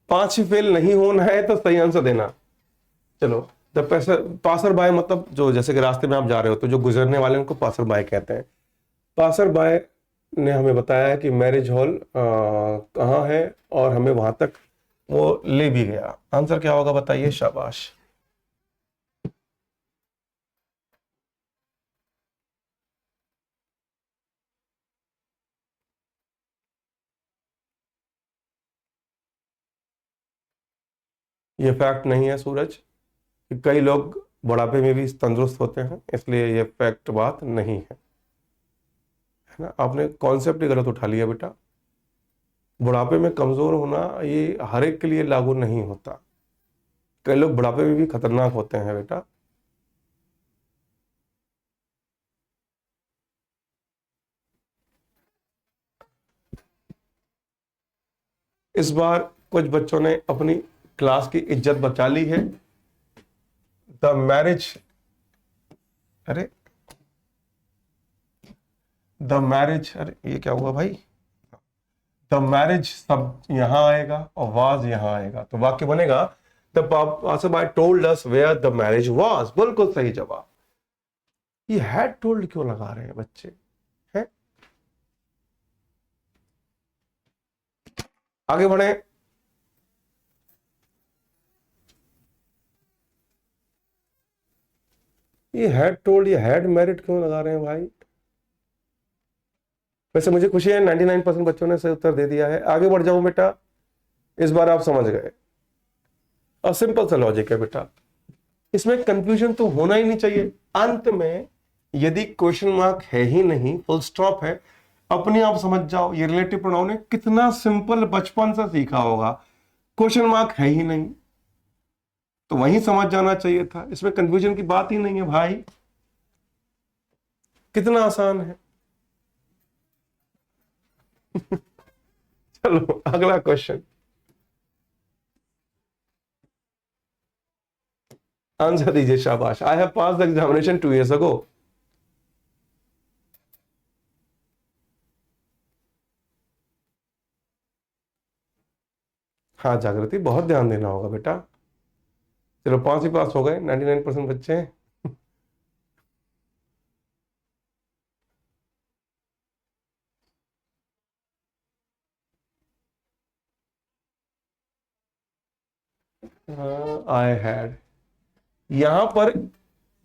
पांच ही फेल नहीं होना है तो सही आंसर देना। चलो, द पासर बाय मतलब जो, जैसे कि रास्ते में आप जा रहे हो तो जो गुजरने वाले उनको पासर बाय कहते हैं। पासर बाय ने हमें बताया कि मैरिज हॉल कहाँ है, और हमें वहां तक वो ले भी गया। आंसर क्या होगा बताइए, शाबाश। ये फैक्ट नहीं है सूरज कि कई लोग बुढ़ापे में भी तंदुरुस्त होते हैं, इसलिए ये फैक्ट बात नहीं है ना। आपने कॉन्सेप्ट ही गलत उठा लिया बेटा। बुढ़ापे में कमजोर होना ये हर एक के लिए लागू नहीं होता। कई लोग बुढ़ापे में भी खतरनाक होते हैं बेटा। इस बार कुछ बच्चों ने अपनी क्लास की इज्जत बचा ली है। द मैरिज, अरे द मैरिज, अरे ये क्या हुआ भाई? द मैरिज सब यहां आएगा और वाज यहां आएगा, तो वाक्य बनेगा the passerby told us where the marriage was. बिल्कुल सही जवाब। ये हैड टोल्ड क्यों लगा रहे हैं बच्चे? हैं? आगे बढ़े। ये हैड टोल्ड, ये हैड मैरिड क्यों लगा रहे हैं भाई? वैसे मुझे खुशी है 99% बच्चों ने सही उत्तर दे दिया है। आगे बढ़ जाऊं बेटा, इस बार आप समझ गए। और सिंपल सा लॉजिक है बेटा, इसमें कंफ्यूजन तो होना ही नहीं चाहिए। अंत में यदि क्वेश्चन मार्क है ही नहीं, फुल स्टॉप है, अपने आप समझ जाओ ये रिलेटिव प्रोनाउन है कितना सिंपल, बचपन से सीखा होगा। क्वेश्चन मार्क है ही नहीं तो वहीं समझ जाना चाहिए था, इसमें कंफ्यूजन की बात ही नहीं है भाई, कितना आसान है। चलो अगला क्वेश्चन, आंसर दीजिए, शाबाश। I have pass the examination 2 years ago। हाँ जागृति, बहुत ध्यान देना होगा बेटा। चलो 5 ही पास हो गए, 99% बच्चे हैं। आई हैड, यहां पर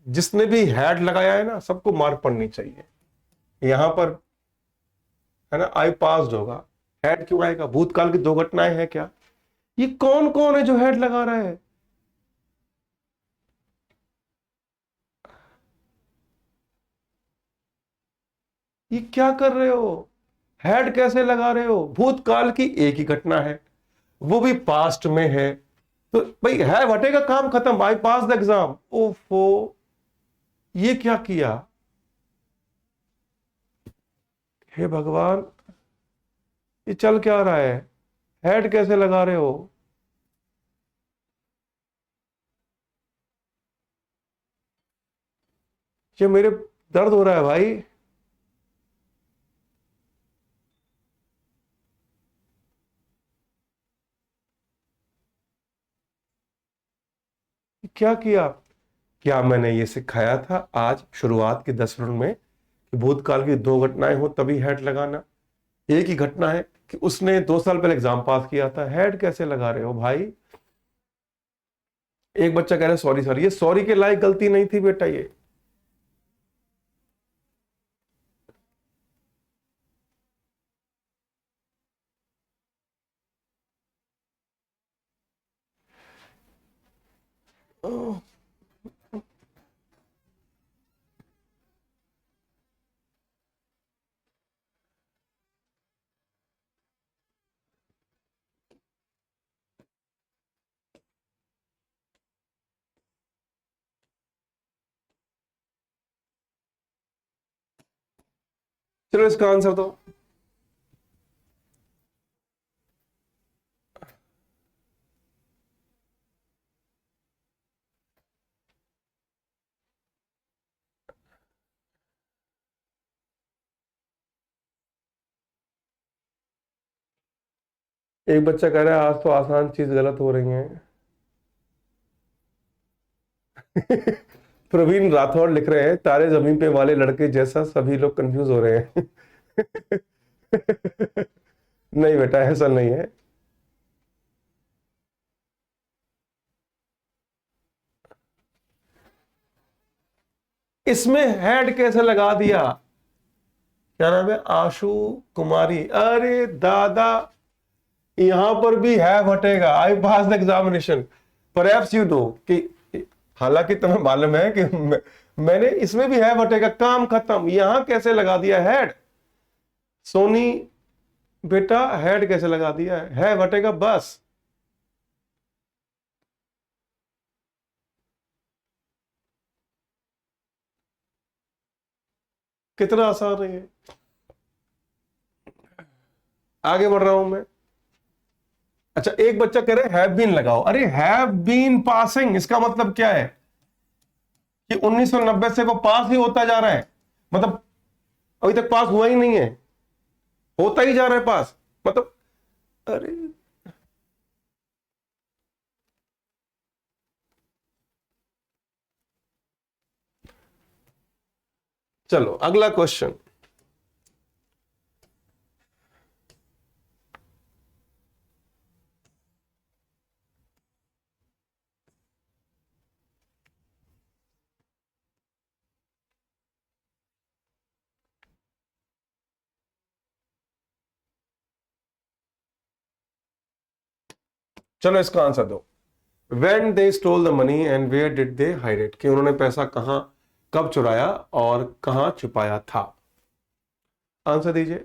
जिसने भी हैड लगाया है ना, सबको मार्क पड़नी चाहिए यहां पर, है ना। आई पास्ड होगा, हैड क्यों आएगा? भूतकाल की 2 घटनाएं हैं क्या? ये कौन कौन है जो हेड लगा रहा है? ये क्या कर रहे हो? हेड कैसे लगा रहे हो? भूतकाल की एक ही घटना है, वो भी पास्ट में है, तो भाई है हटेगा, काम खत्म, आई पास द एग्जाम। ओफो, ये क्या किया? हे भगवान, ये चल क्या रहा है? हेड कैसे लगा रहे हो? ये मेरे दर्द हो रहा है भाई। क्या किया? क्या मैंने ये सिखाया था आज शुरुआत के 10 मिनट में कि भूतकाल की 2 घटनाएं हो तभी हेड लगाना? एक ही घटना है कि उसने 2 साल पहले एग्जाम पास किया था, हेड कैसे लगा रहे हो भाई? एक बच्चा कह रहा है सॉरी सर, ये सॉरी के लायक गलती नहीं थी बेटा ये। चलो इसका आंसर दो। एक बच्चा कह रहा है आज तो आसान चीज गलत हो रही है। प्रवीण राठौर लिख रहे हैं तारे जमीन पे वाले लड़के जैसा सभी लोग कंफ्यूज हो रहे हैं। नहीं बेटा, ऐसा नहीं है। इसमें हेड कैसे लगा दिया? क्या नाम है? आशु कुमारी। अरे दादा, यहां पर भी है हटेगा, I pass the examination. Perhaps you know कि हालांकि तुम्हें मालूम है कि मैंने इसमें भी है हटेगा, काम खत्म, यहां कैसे लगा दिया हेड? सोनी बेटा, हेड कैसे लगा दिया है हटेगा बस। कितना आसान है ये। आगे बढ़ रहा हूं मैं। अच्छा, एक बच्चा कह रहे हैव बीन लगाओ। अरे हैव बीन पासिंग, इसका मतलब क्या है कि 1990 से वो पास ही होता जा रहा है, मतलब अभी तक पास हुआ ही नहीं है, होता ही जा रहा है पास, मतलब। अरे चलो अगला क्वेश्चन। चलो इसका आंसर दो। When they stole the money and where did they hide it? कि उन्होंने पैसा कहां, कब चुराया और कहां छुपाया था? आंसर दीजिए।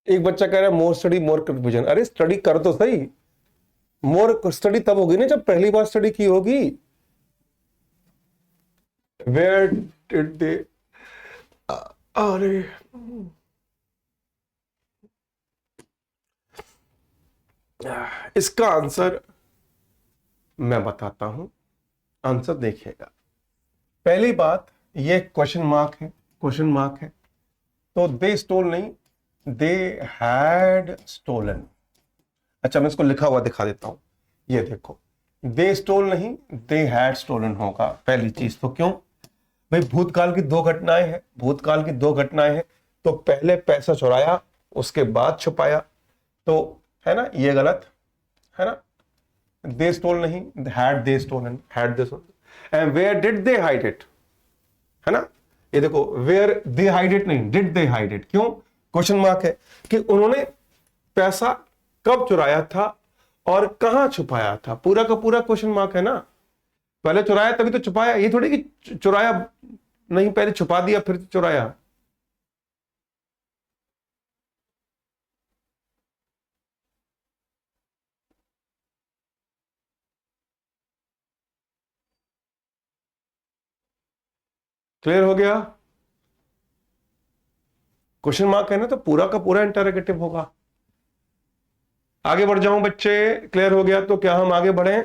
एक बच्चा कह रहा है मोर स्टडी मोर कन्फ्यूजन। अरे स्टडी कर तो सही, मोर स्टडी तब होगी ना जब पहली बार स्टडी की होगी। वेयर डिड दे, अरे इसका आंसर मैं बताता हूं, आंसर देखिएगा। पहली बात, ये क्वेश्चन मार्क है, क्वेश्चन मार्क है, तो दे स्टोल नहीं, दे हैड स्टोलन। अच्छा मैं इसको लिखा हुआ दिखा देता हूं, ये देखो, दे स्टोल नहीं, दे हैड स्टोलन होगा पहली चीज। तो क्यों भाई, भूतकाल की दो घटनाएं हैं, भूतकाल की दो घटनाएं हैं, तो पहले पैसा चुराया उसके बाद छुपाया, तो है ना, ये गलत है ना। दे स्टोल नहीं, had they stolen, had they stolen. And where did they hide it, है ना। ये देखो, वेयर दे हाइड इट नहीं, डिड दे हाइड इट। क्यों, क्वेश्चन मार्क है कि उन्होंने पैसा कब चुराया था और कहां छुपाया था, पूरा का पूरा क्वेश्चन मार्क है ना। पहले चुराया तभी तो छुपाया, ये थोड़ी कि चुराया नहीं, पहले छुपा दिया फिर चुराया। क्लियर हो गया, क्वेश्चन मार्क है ना, तो पूरा का पूरा इंटरोगेटिव होगा। आगे बढ़ जाऊं बच्चे, क्लियर हो गया तो क्या हम आगे बढ़ें?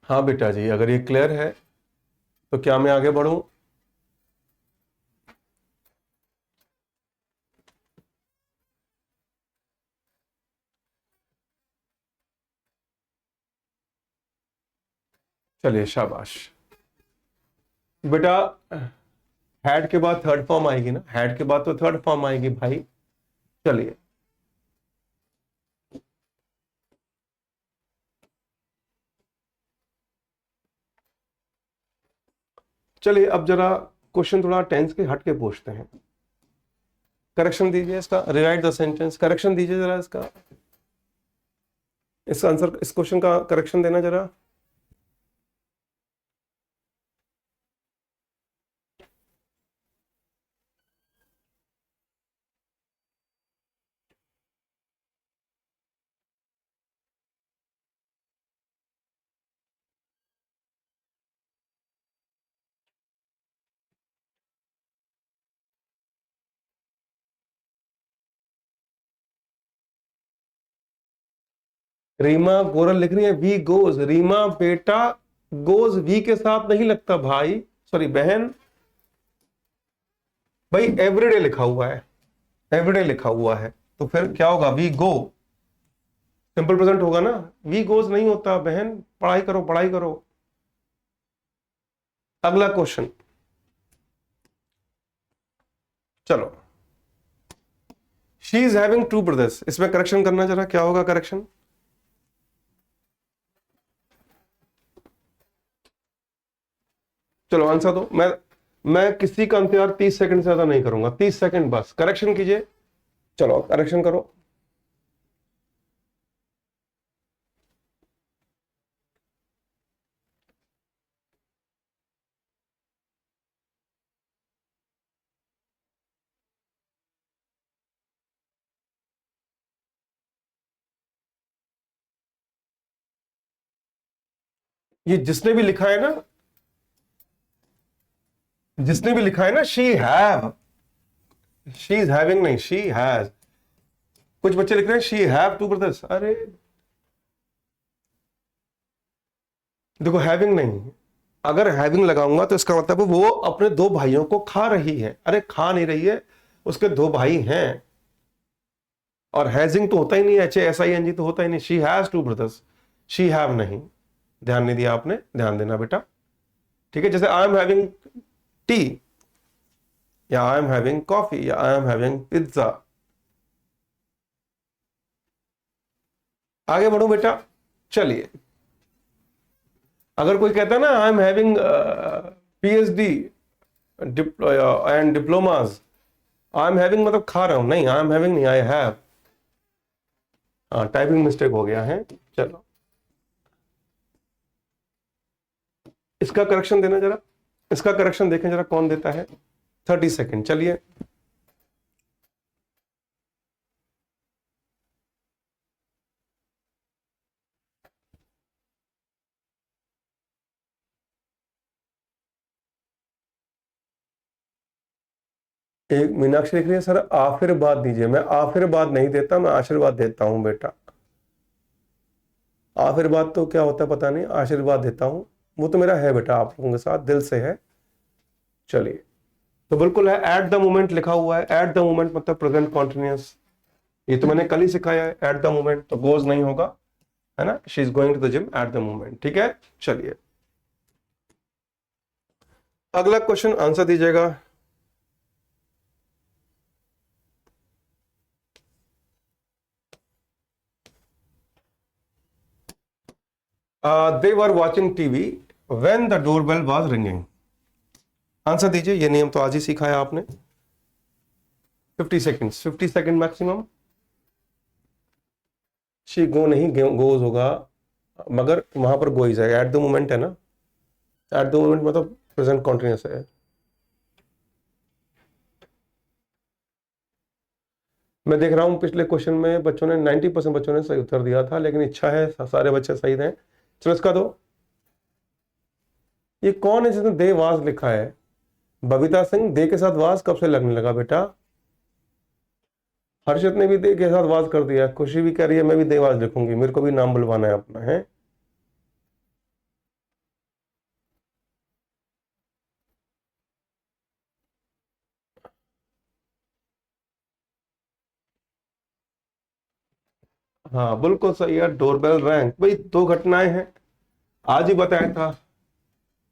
हाँ बेटा जी, अगर ये क्लियर है तो क्या मैं आगे बढ़ूं? चलिए शाबाश बेटा। हैड के बाद थर्ड फॉर्म आएगी ना, हैड के बाद तो थर्ड फॉर्म आएगी भाई। चलिए चलिए अब जरा क्वेश्चन थोड़ा टेंस के हट के पूछते हैं। करेक्शन दीजिए इसका, रिराइट द सेंटेंस, करेक्शन दीजिए जरा इसका आंसर, इस क्वेश्चन का करेक्शन देना जरा। रीमा गोरल लिख रही है वी गोज, रीमा बेटा गोज वी के साथ नहीं लगता भाई, सॉरी बहन, भाई एवरीडे लिखा हुआ है, एवरीडे लिखा हुआ है, तो फिर क्या होगा, वी गो, सिंपल प्रेजेंट होगा ना, वी गोज नहीं होता बहन, पढ़ाई करो पढ़ाई करो। अगला क्वेश्चन, चलो, she is having two brothers, इसमें करेक्शन करना जरा, क्या होगा करेक्शन? चलो आंसर दो, मैं किसी का इंतजार 30 सेकंड से ज्यादा नहीं करूंगा, 30 सेकंड बस, करेक्शन कीजिए, चलो करेक्शन करो। ये जिसने भी लिखा है ना, जिसने भी लिखा है ना, she have, she is having नहीं, शी हैज। कुछ बच्चे लिख रहे हैं शी हैव टू ब्रदर्स, अरे देखो हैविंग नहीं, अगर हैविंग लगाऊंगा तो इसका मतलब वो अपने दो भाइयों को खा रही है, अरे खा नहीं रही है, उसके दो भाई हैं, और हैजिंग तो होता ही नहीं है, HASING तो होता ही नहीं, she has two brothers, she have नहीं। ध्यान नहीं दिया आपने, ध्यान देना बेटा, ठीक है। जैसे आई एम हैविंग टी, या आई एम हैविंग कॉफी, या आई एम हैविंग पिज्जा। आगे बढ़ो बेटा, चलिए, अगर कोई कहता है ना I am having PhD and diplomas, I am having मतलब खा रहा हूं, नहीं आई एम हैविंग नहीं, आई हैव। हाँ टाइपिंग मिस्टेक हो गया है, चलो इसका करेक्शन देना जरा, इसका करेक्शन देखें जरा कौन देता है, 30 सेकेंड, चलिए एक मीनाक्षी लिख रही है सर आशीर्वाद दीजिए। मैं आशीर्वाद नहीं देता, मैं आशीर्वाद देता हूं बेटा। आशीर्वाद तो क्या होता है पता नहीं, आशीर्वाद देता हूं वो तो मेरा है बेटा, आप लोगों के साथ दिल से है। चलिए, तो बिल्कुल है, एट द मोमेंट लिखा हुआ है। एट द मोमेंट मतलब प्रेजेंट कॉन्टिन्यूअस, ये तो मैंने कल ही सिखाया है। एट द मोमेंट तो गोज नहीं होगा, है ना। She is going to the gym at the moment, ठीक है। चलिए, अगला क्वेश्चन आंसर दीजिएगा। They were watching TV when the doorbell was ringing. Answer दीजिए, ये नियम तो आज ही सिखाया आपने। 50 seconds, 50 second maximum. She go नहीं, गोज होगा, मगर वहां पर गो ही जाएगा। एट द मोमेंट है ना, एट द मोमेंट मतलब प्रेजेंट कॉन्टिन्यूअस है। मैं देख रहा हूं पिछले क्वेश्चन में बच्चों ने 90% बच्चों ने सही उत्तर दिया था, लेकिन इच्छा है सारे बच्चे सही दें। चलो इसका दो। ये कौन है जिसने दे वाज लिखा है? बबीता सिंह, दे के साथ वाज कब से लगने लगा बेटा? हर्षित ने भी दे के साथ वाज कर दिया। खुशी भी कह रही है मैं भी देवाज लिखूंगी, मेरे को भी नाम बुलवाना है अपना, है। हाँ बिल्कुल सही है, डोरबेल रैंक। भाई दो घटनाएं हैं, आज ही बताया था।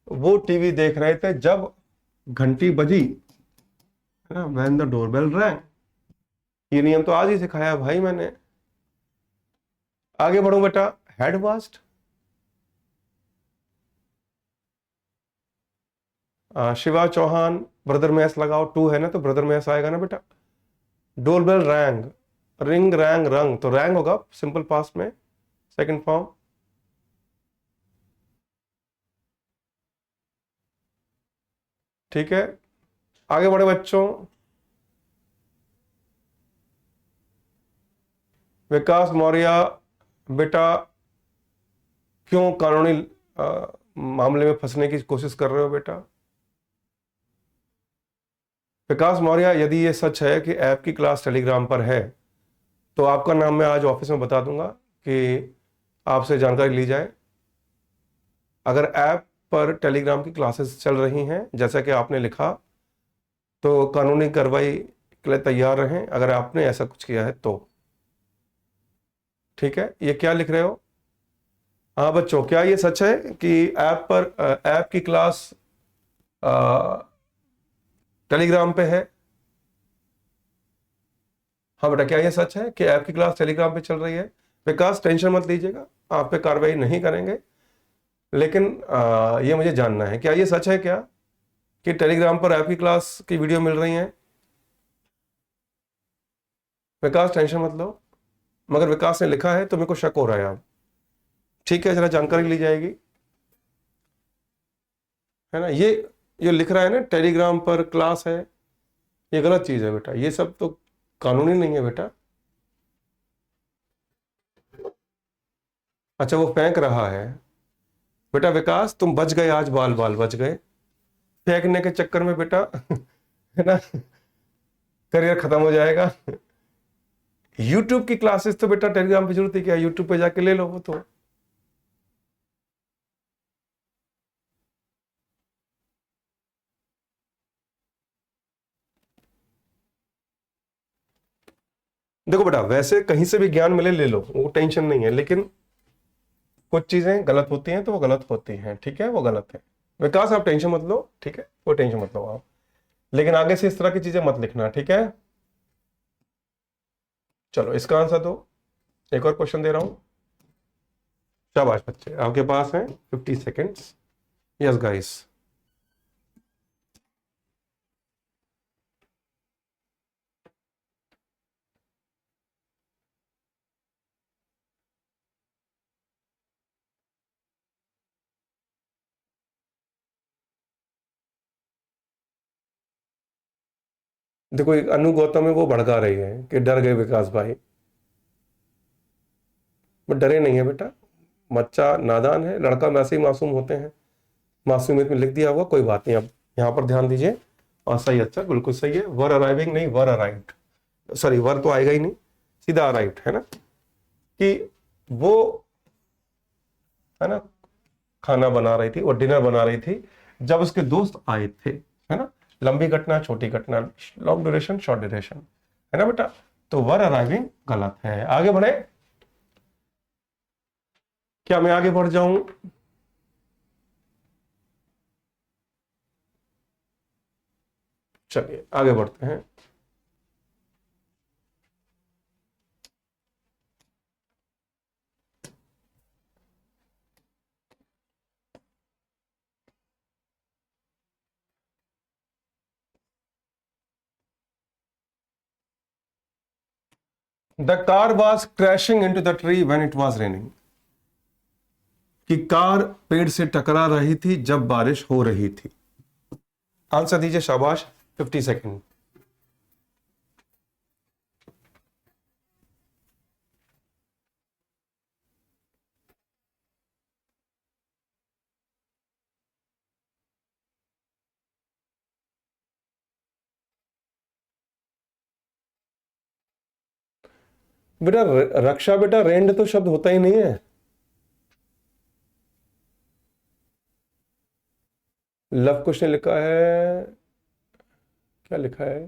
वो टीवी देख रहे थे जब घंटी बजी, है ना, व्हेन द डोरबेल रैंक। ये नियम तो आज ही सिखाया भाई मैंने। आगे बढ़ो बेटा। हेड वास्ट, शिवा चौहान, ब्रदर में एस लगाओ, टू है ना तो ब्रदर में एस आएगा ना बेटा। डोरबेल रैंग, रिंग रैंग रंग, तो रैंग होगा सिंपल पास्ट में, सेकंड फॉर्म। ठीक है, आगे बढ़े बच्चों। विकास मौर्य, बेटा क्यों कानूनी मामले में फंसने की कोशिश कर रहे हो बेटा? विकास मौर्य, यदि ये सच है कि ऐप की क्लास टेलीग्राम पर है, तो आपका नाम मैं आज ऑफिस में बता दूंगा कि आपसे जानकारी ली जाए। अगर ऐप पर टेलीग्राम की क्लासेस चल रही हैं जैसा कि आपने लिखा, तो कानूनी कार्रवाई के लिए तैयार रहें अगर आपने ऐसा कुछ किया है तो। ठीक है, ये क्या लिख रहे हो? हाँ बच्चों, क्या ये सच है कि ऐप की क्लास टेलीग्राम पे है? हाँ बेटा, क्या ये सच है कि ऐप की क्लास टेलीग्राम पे चल रही है? विकास टेंशन मत लीजिएगा, आप पे कार्रवाई नहीं करेंगे, लेकिन ये मुझे जानना है, क्या ये सच है क्या कि टेलीग्राम पर ऐप की क्लास की वीडियो मिल रही है? विकास टेंशन मत लो, मगर विकास ने लिखा है तो मेरे को शक हो रहा है अब। ठीक है, जरा जानकारी ली जाएगी, है ना। ये जो लिख रहा है ना टेलीग्राम पर क्लास है, ये गलत चीज है बेटा, ये सब तो कानूनी नहीं है बेटा। अच्छा, वो फेंक रहा है बेटा। विकास तुम बच गए आज, बाल बाल बच गए फेंकने के चक्कर में बेटा, है ना, करियर खत्म हो जाएगा। यूट्यूब की क्लासेस तो बेटा टेलीग्राम पे जरूरत है क्या? यूट्यूब पे जाके ले लो वो तो। देखो बेटा, वैसे कहीं से भी ज्ञान मिले ले लो, वो टेंशन नहीं है, लेकिन कुछ चीजें गलत होती हैं तो वो गलत होती हैं, ठीक है, वो गलत है। विकास आप टेंशन मत लो, ठीक है, वो टेंशन मत लो आप, लेकिन आगे से इस तरह की चीजें मत लिखना, ठीक है। चलो इसका आंसर दो, एक और क्वेश्चन दे रहा हूं। शाबाश बच्चे, आपके पास है 50 सेकेंड्स। Yes guys. देखो, एक अनु गौतम है, वो भड़का रही है कि डर गए विकास भाई। बट डरे नहीं है बेटा, बच्चा नादान है, लड़का वैसे ही मासूम होते हैं, मासूमियत में लिख दिया होगा, कोई बात नहीं। अब यहाँ पर ध्यान दीजिए, और सही आंसर बिल्कुल सही है, वर अराइविंग नहीं, वर अराइव्ड। सॉरी, वर तो आएगा ही नहीं, सीधा अराइव्ड है ना, कि वो है ना खाना बना रही थी और डिनर बना रही थी जब उसके दोस्त आए थे, है ना। लंबी घटना, छोटी घटना, लॉन्ग ड्यूरेशन, शॉर्ट ड्यूरेशन, है ना बेटा। तो वर अराइविंग गलत है। आगे बढ़े, क्या मैं आगे बढ़ जाऊं? चलिए आगे बढ़ते हैं। The car was crashing into the tree when it was raining, कि कार पेड़ से टकरा रही थी जब बारिश हो रही थी। आंसर दीजिए, शाबाश, 50 सेकेंड। बेटा रक्षा, बेटा रेंड तो शब्द होता ही नहीं है। लव कुछ नहीं लिखा है, क्या लिखा है?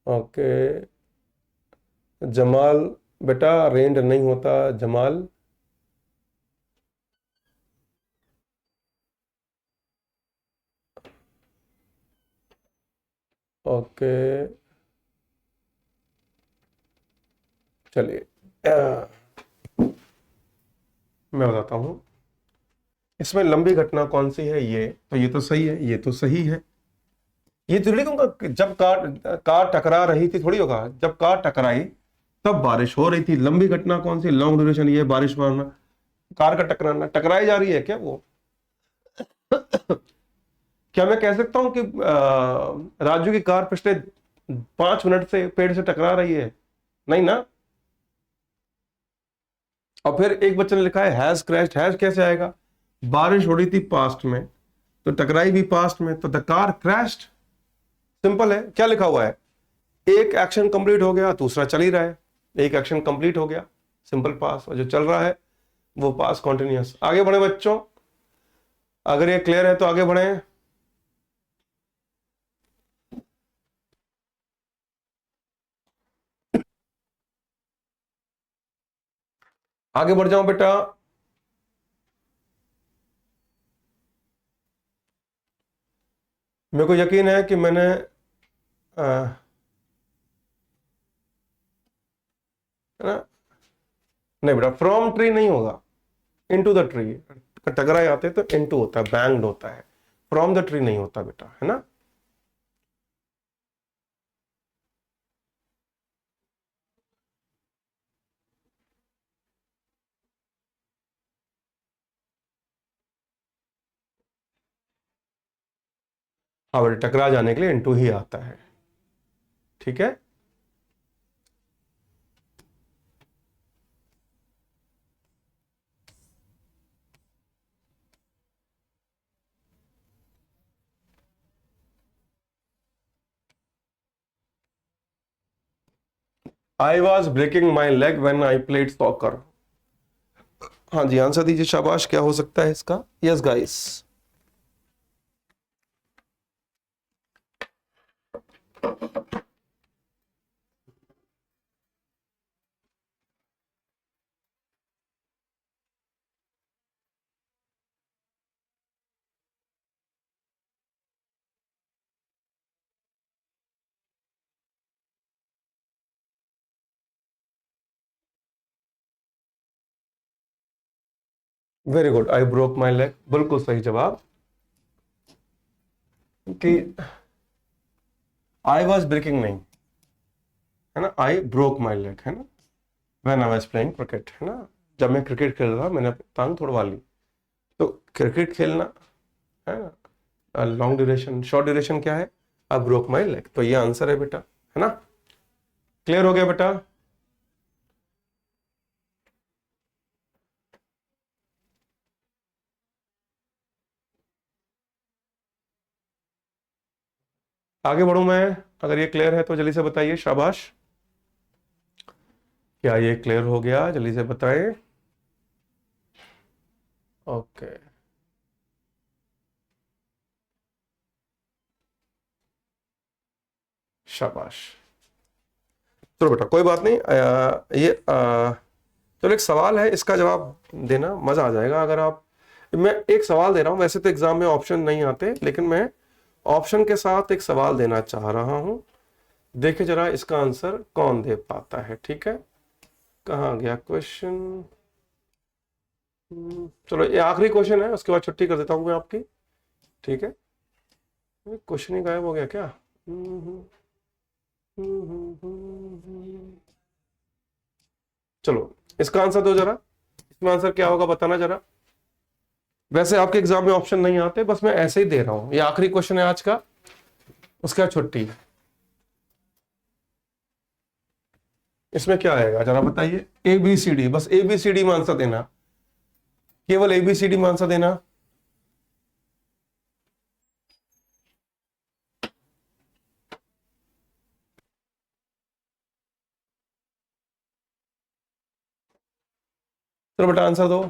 ओके, जमाल, बेटा रेंड नहीं होता जमाल। ओके, चलिए मैं बताता हूं। इसमें लंबी घटना कौन सी है? ये तो सही है, ये तो सही है। ये तो नहीं कहूंगा कि जब कार कार टकरा रही थी, थोड़ी होगा जब कार टकराई तब बारिश हो रही थी। लंबी घटना कौन सी? लॉन्ग ड्यूरेशन, ये बारिश मारना, कार का टकराना। टकराई जा रही है क्या वो? क्या मैं कह सकता हूं कि राजू की कार पिछले 5 मिनट से पेड़ से टकरा रही है? नहीं ना। और फिर एक बच्चे ने लिखा है हैज क्रैश्ड। हैज कैसे आएगा? बारिश हो रही थी पास्ट में, तो टकराई भी पास्ट में, तो द कार क्रैश्ड। सिंपल है। क्या लिखा हुआ है? एक एक्शन कंप्लीट हो गया, दूसरा चल ही रहा है। एक एक्शन कंप्लीट हो गया, सिंपल पास, और जो चल रहा है वो पास कॉन्टिन्यूस। आगे बढ़े बच्चों, अगर ये क्लियर है तो आगे बढ़े। आगे बढ़ जाओ बेटा। मेरे को यकीन है कि मैंने है ना, नहीं बेटा, फ्रॉम ट्री नहीं होगा, इनटू द ट्री। टकराए आते तो इनटू होता है, बैंग्ड होता है, फ्रॉम द ट्री नहीं होता बेटा, है ना। हाँ बेटा, टकरा जाने के लिए इनटू ही आता है, ठीक है। I was breaking my leg when I played soccer. हाँ जी, आंसर दीजिए, शाबाश। क्या हो सकता है इसका? Yes guys. Very good, I broke my leg, बिल्कुल सही जवाब। कि आई वॉज ब्रेकिंग नहीं, है ना, आई ब्रोक माई लेग, है ना, when I was playing cricket, है ना। जब मैं क्रिकेट खेल रहा मैंने अपनी टांग तोड़वा ली। तो क्रिकेट खेलना, है ना, लॉन्ग ड्यूरेशन, शॉर्ट ड्यूरेशन क्या है? I broke my leg. तो ये आंसर है बेटा, है ना। क्लियर हो गया बेटा? आगे बढ़ूं मैं? अगर ये क्लियर है तो जल्दी से बताइए, शाबाश। क्या ये क्लियर हो गया? जल्दी से बताएं। ओके, शाबाश। चलो बेटा, कोई बात नहीं। चलो, एक सवाल है, इसका जवाब देना, मजा आ जाएगा अगर आप। मैं एक सवाल दे रहा हूं, वैसे तो एग्जाम में ऑप्शन नहीं आते, लेकिन मैं ऑप्शन के साथ एक सवाल देना चाह रहा हूं। देखिए जरा इसका आंसर कौन दे पाता है, ठीक है? कहाँ गया क्वेश्चन? चलो, ये आखिरी क्वेश्चन है, उसके बाद छुट्टी कर देता हूं मैं आपकी, ठीक है? क्वेश्चन ही गायब हो गया क्या? चलो, इसका आंसर दो जरा। इसमें आंसर क्या होगा बताना जरा। वैसे आपके एग्जाम में ऑप्शन नहीं आते, बस मैं ऐसे ही दे रहा हूं। ये आखिरी क्वेश्चन है आज का, उसके बाद छुट्टी। इसमें क्या आएगा जरा बताइए। ए बी सी डी, बस ए बी सी डी में आंसर देना, केवल ए बी सी डी में आंसर देना। चलो बेटा, आंसर दो।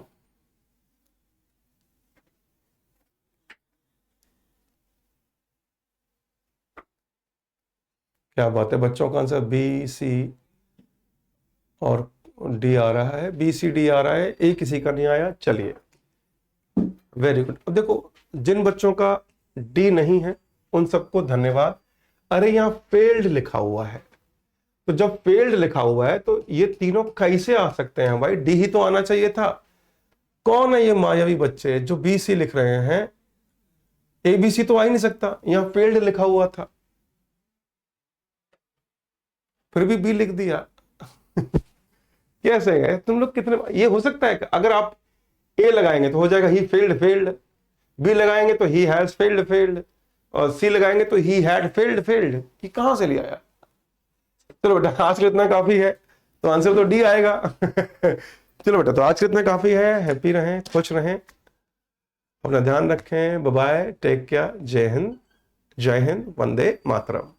क्या बात है, बच्चों का आंसर बी सी और डी आ रहा है। बी सी डी आ रहा है, ए किसी का नहीं आया। चलिए, वेरी गुड। अब देखो, जिन बच्चों का डी नहीं है उन सबको धन्यवाद। अरे यहाँ फेल्ड लिखा हुआ है, तो जब फेल्ड लिखा हुआ है तो ये तीनों कैसे आ सकते हैं भाई? डी ही तो आना चाहिए था। कौन है ये मायावी बच्चे जो बी सी लिख रहे हैं? ए बी सी तो आ ही नहीं सकता, यहाँ फेल्ड लिखा हुआ था, फिर भी बी लिख दिया। कैसे है तुम लोग? कितने ये हो सकता है? अगर आप ए लगाएंगे तो हो जाएगा ही फेल्ड फेल्ड, बी लगाएंगे तो ही हैज फेल्ड फेल्ड, और सी लगाएंगे तो ही हैड फेल्ड फेल्ड। ये कहां से लिया यार? चलो बेटा, आज के लिए इतना काफी है, तो आंसर तो डी आएगा। चलो बेटा, तो आज के लिए इतना काफी है। हैप्पी रहें, खुश रहें, अपना ध्यान रखें। बाय बाय, टेक केयर, जय हिंद, जय हिंद, वंदे मातरम।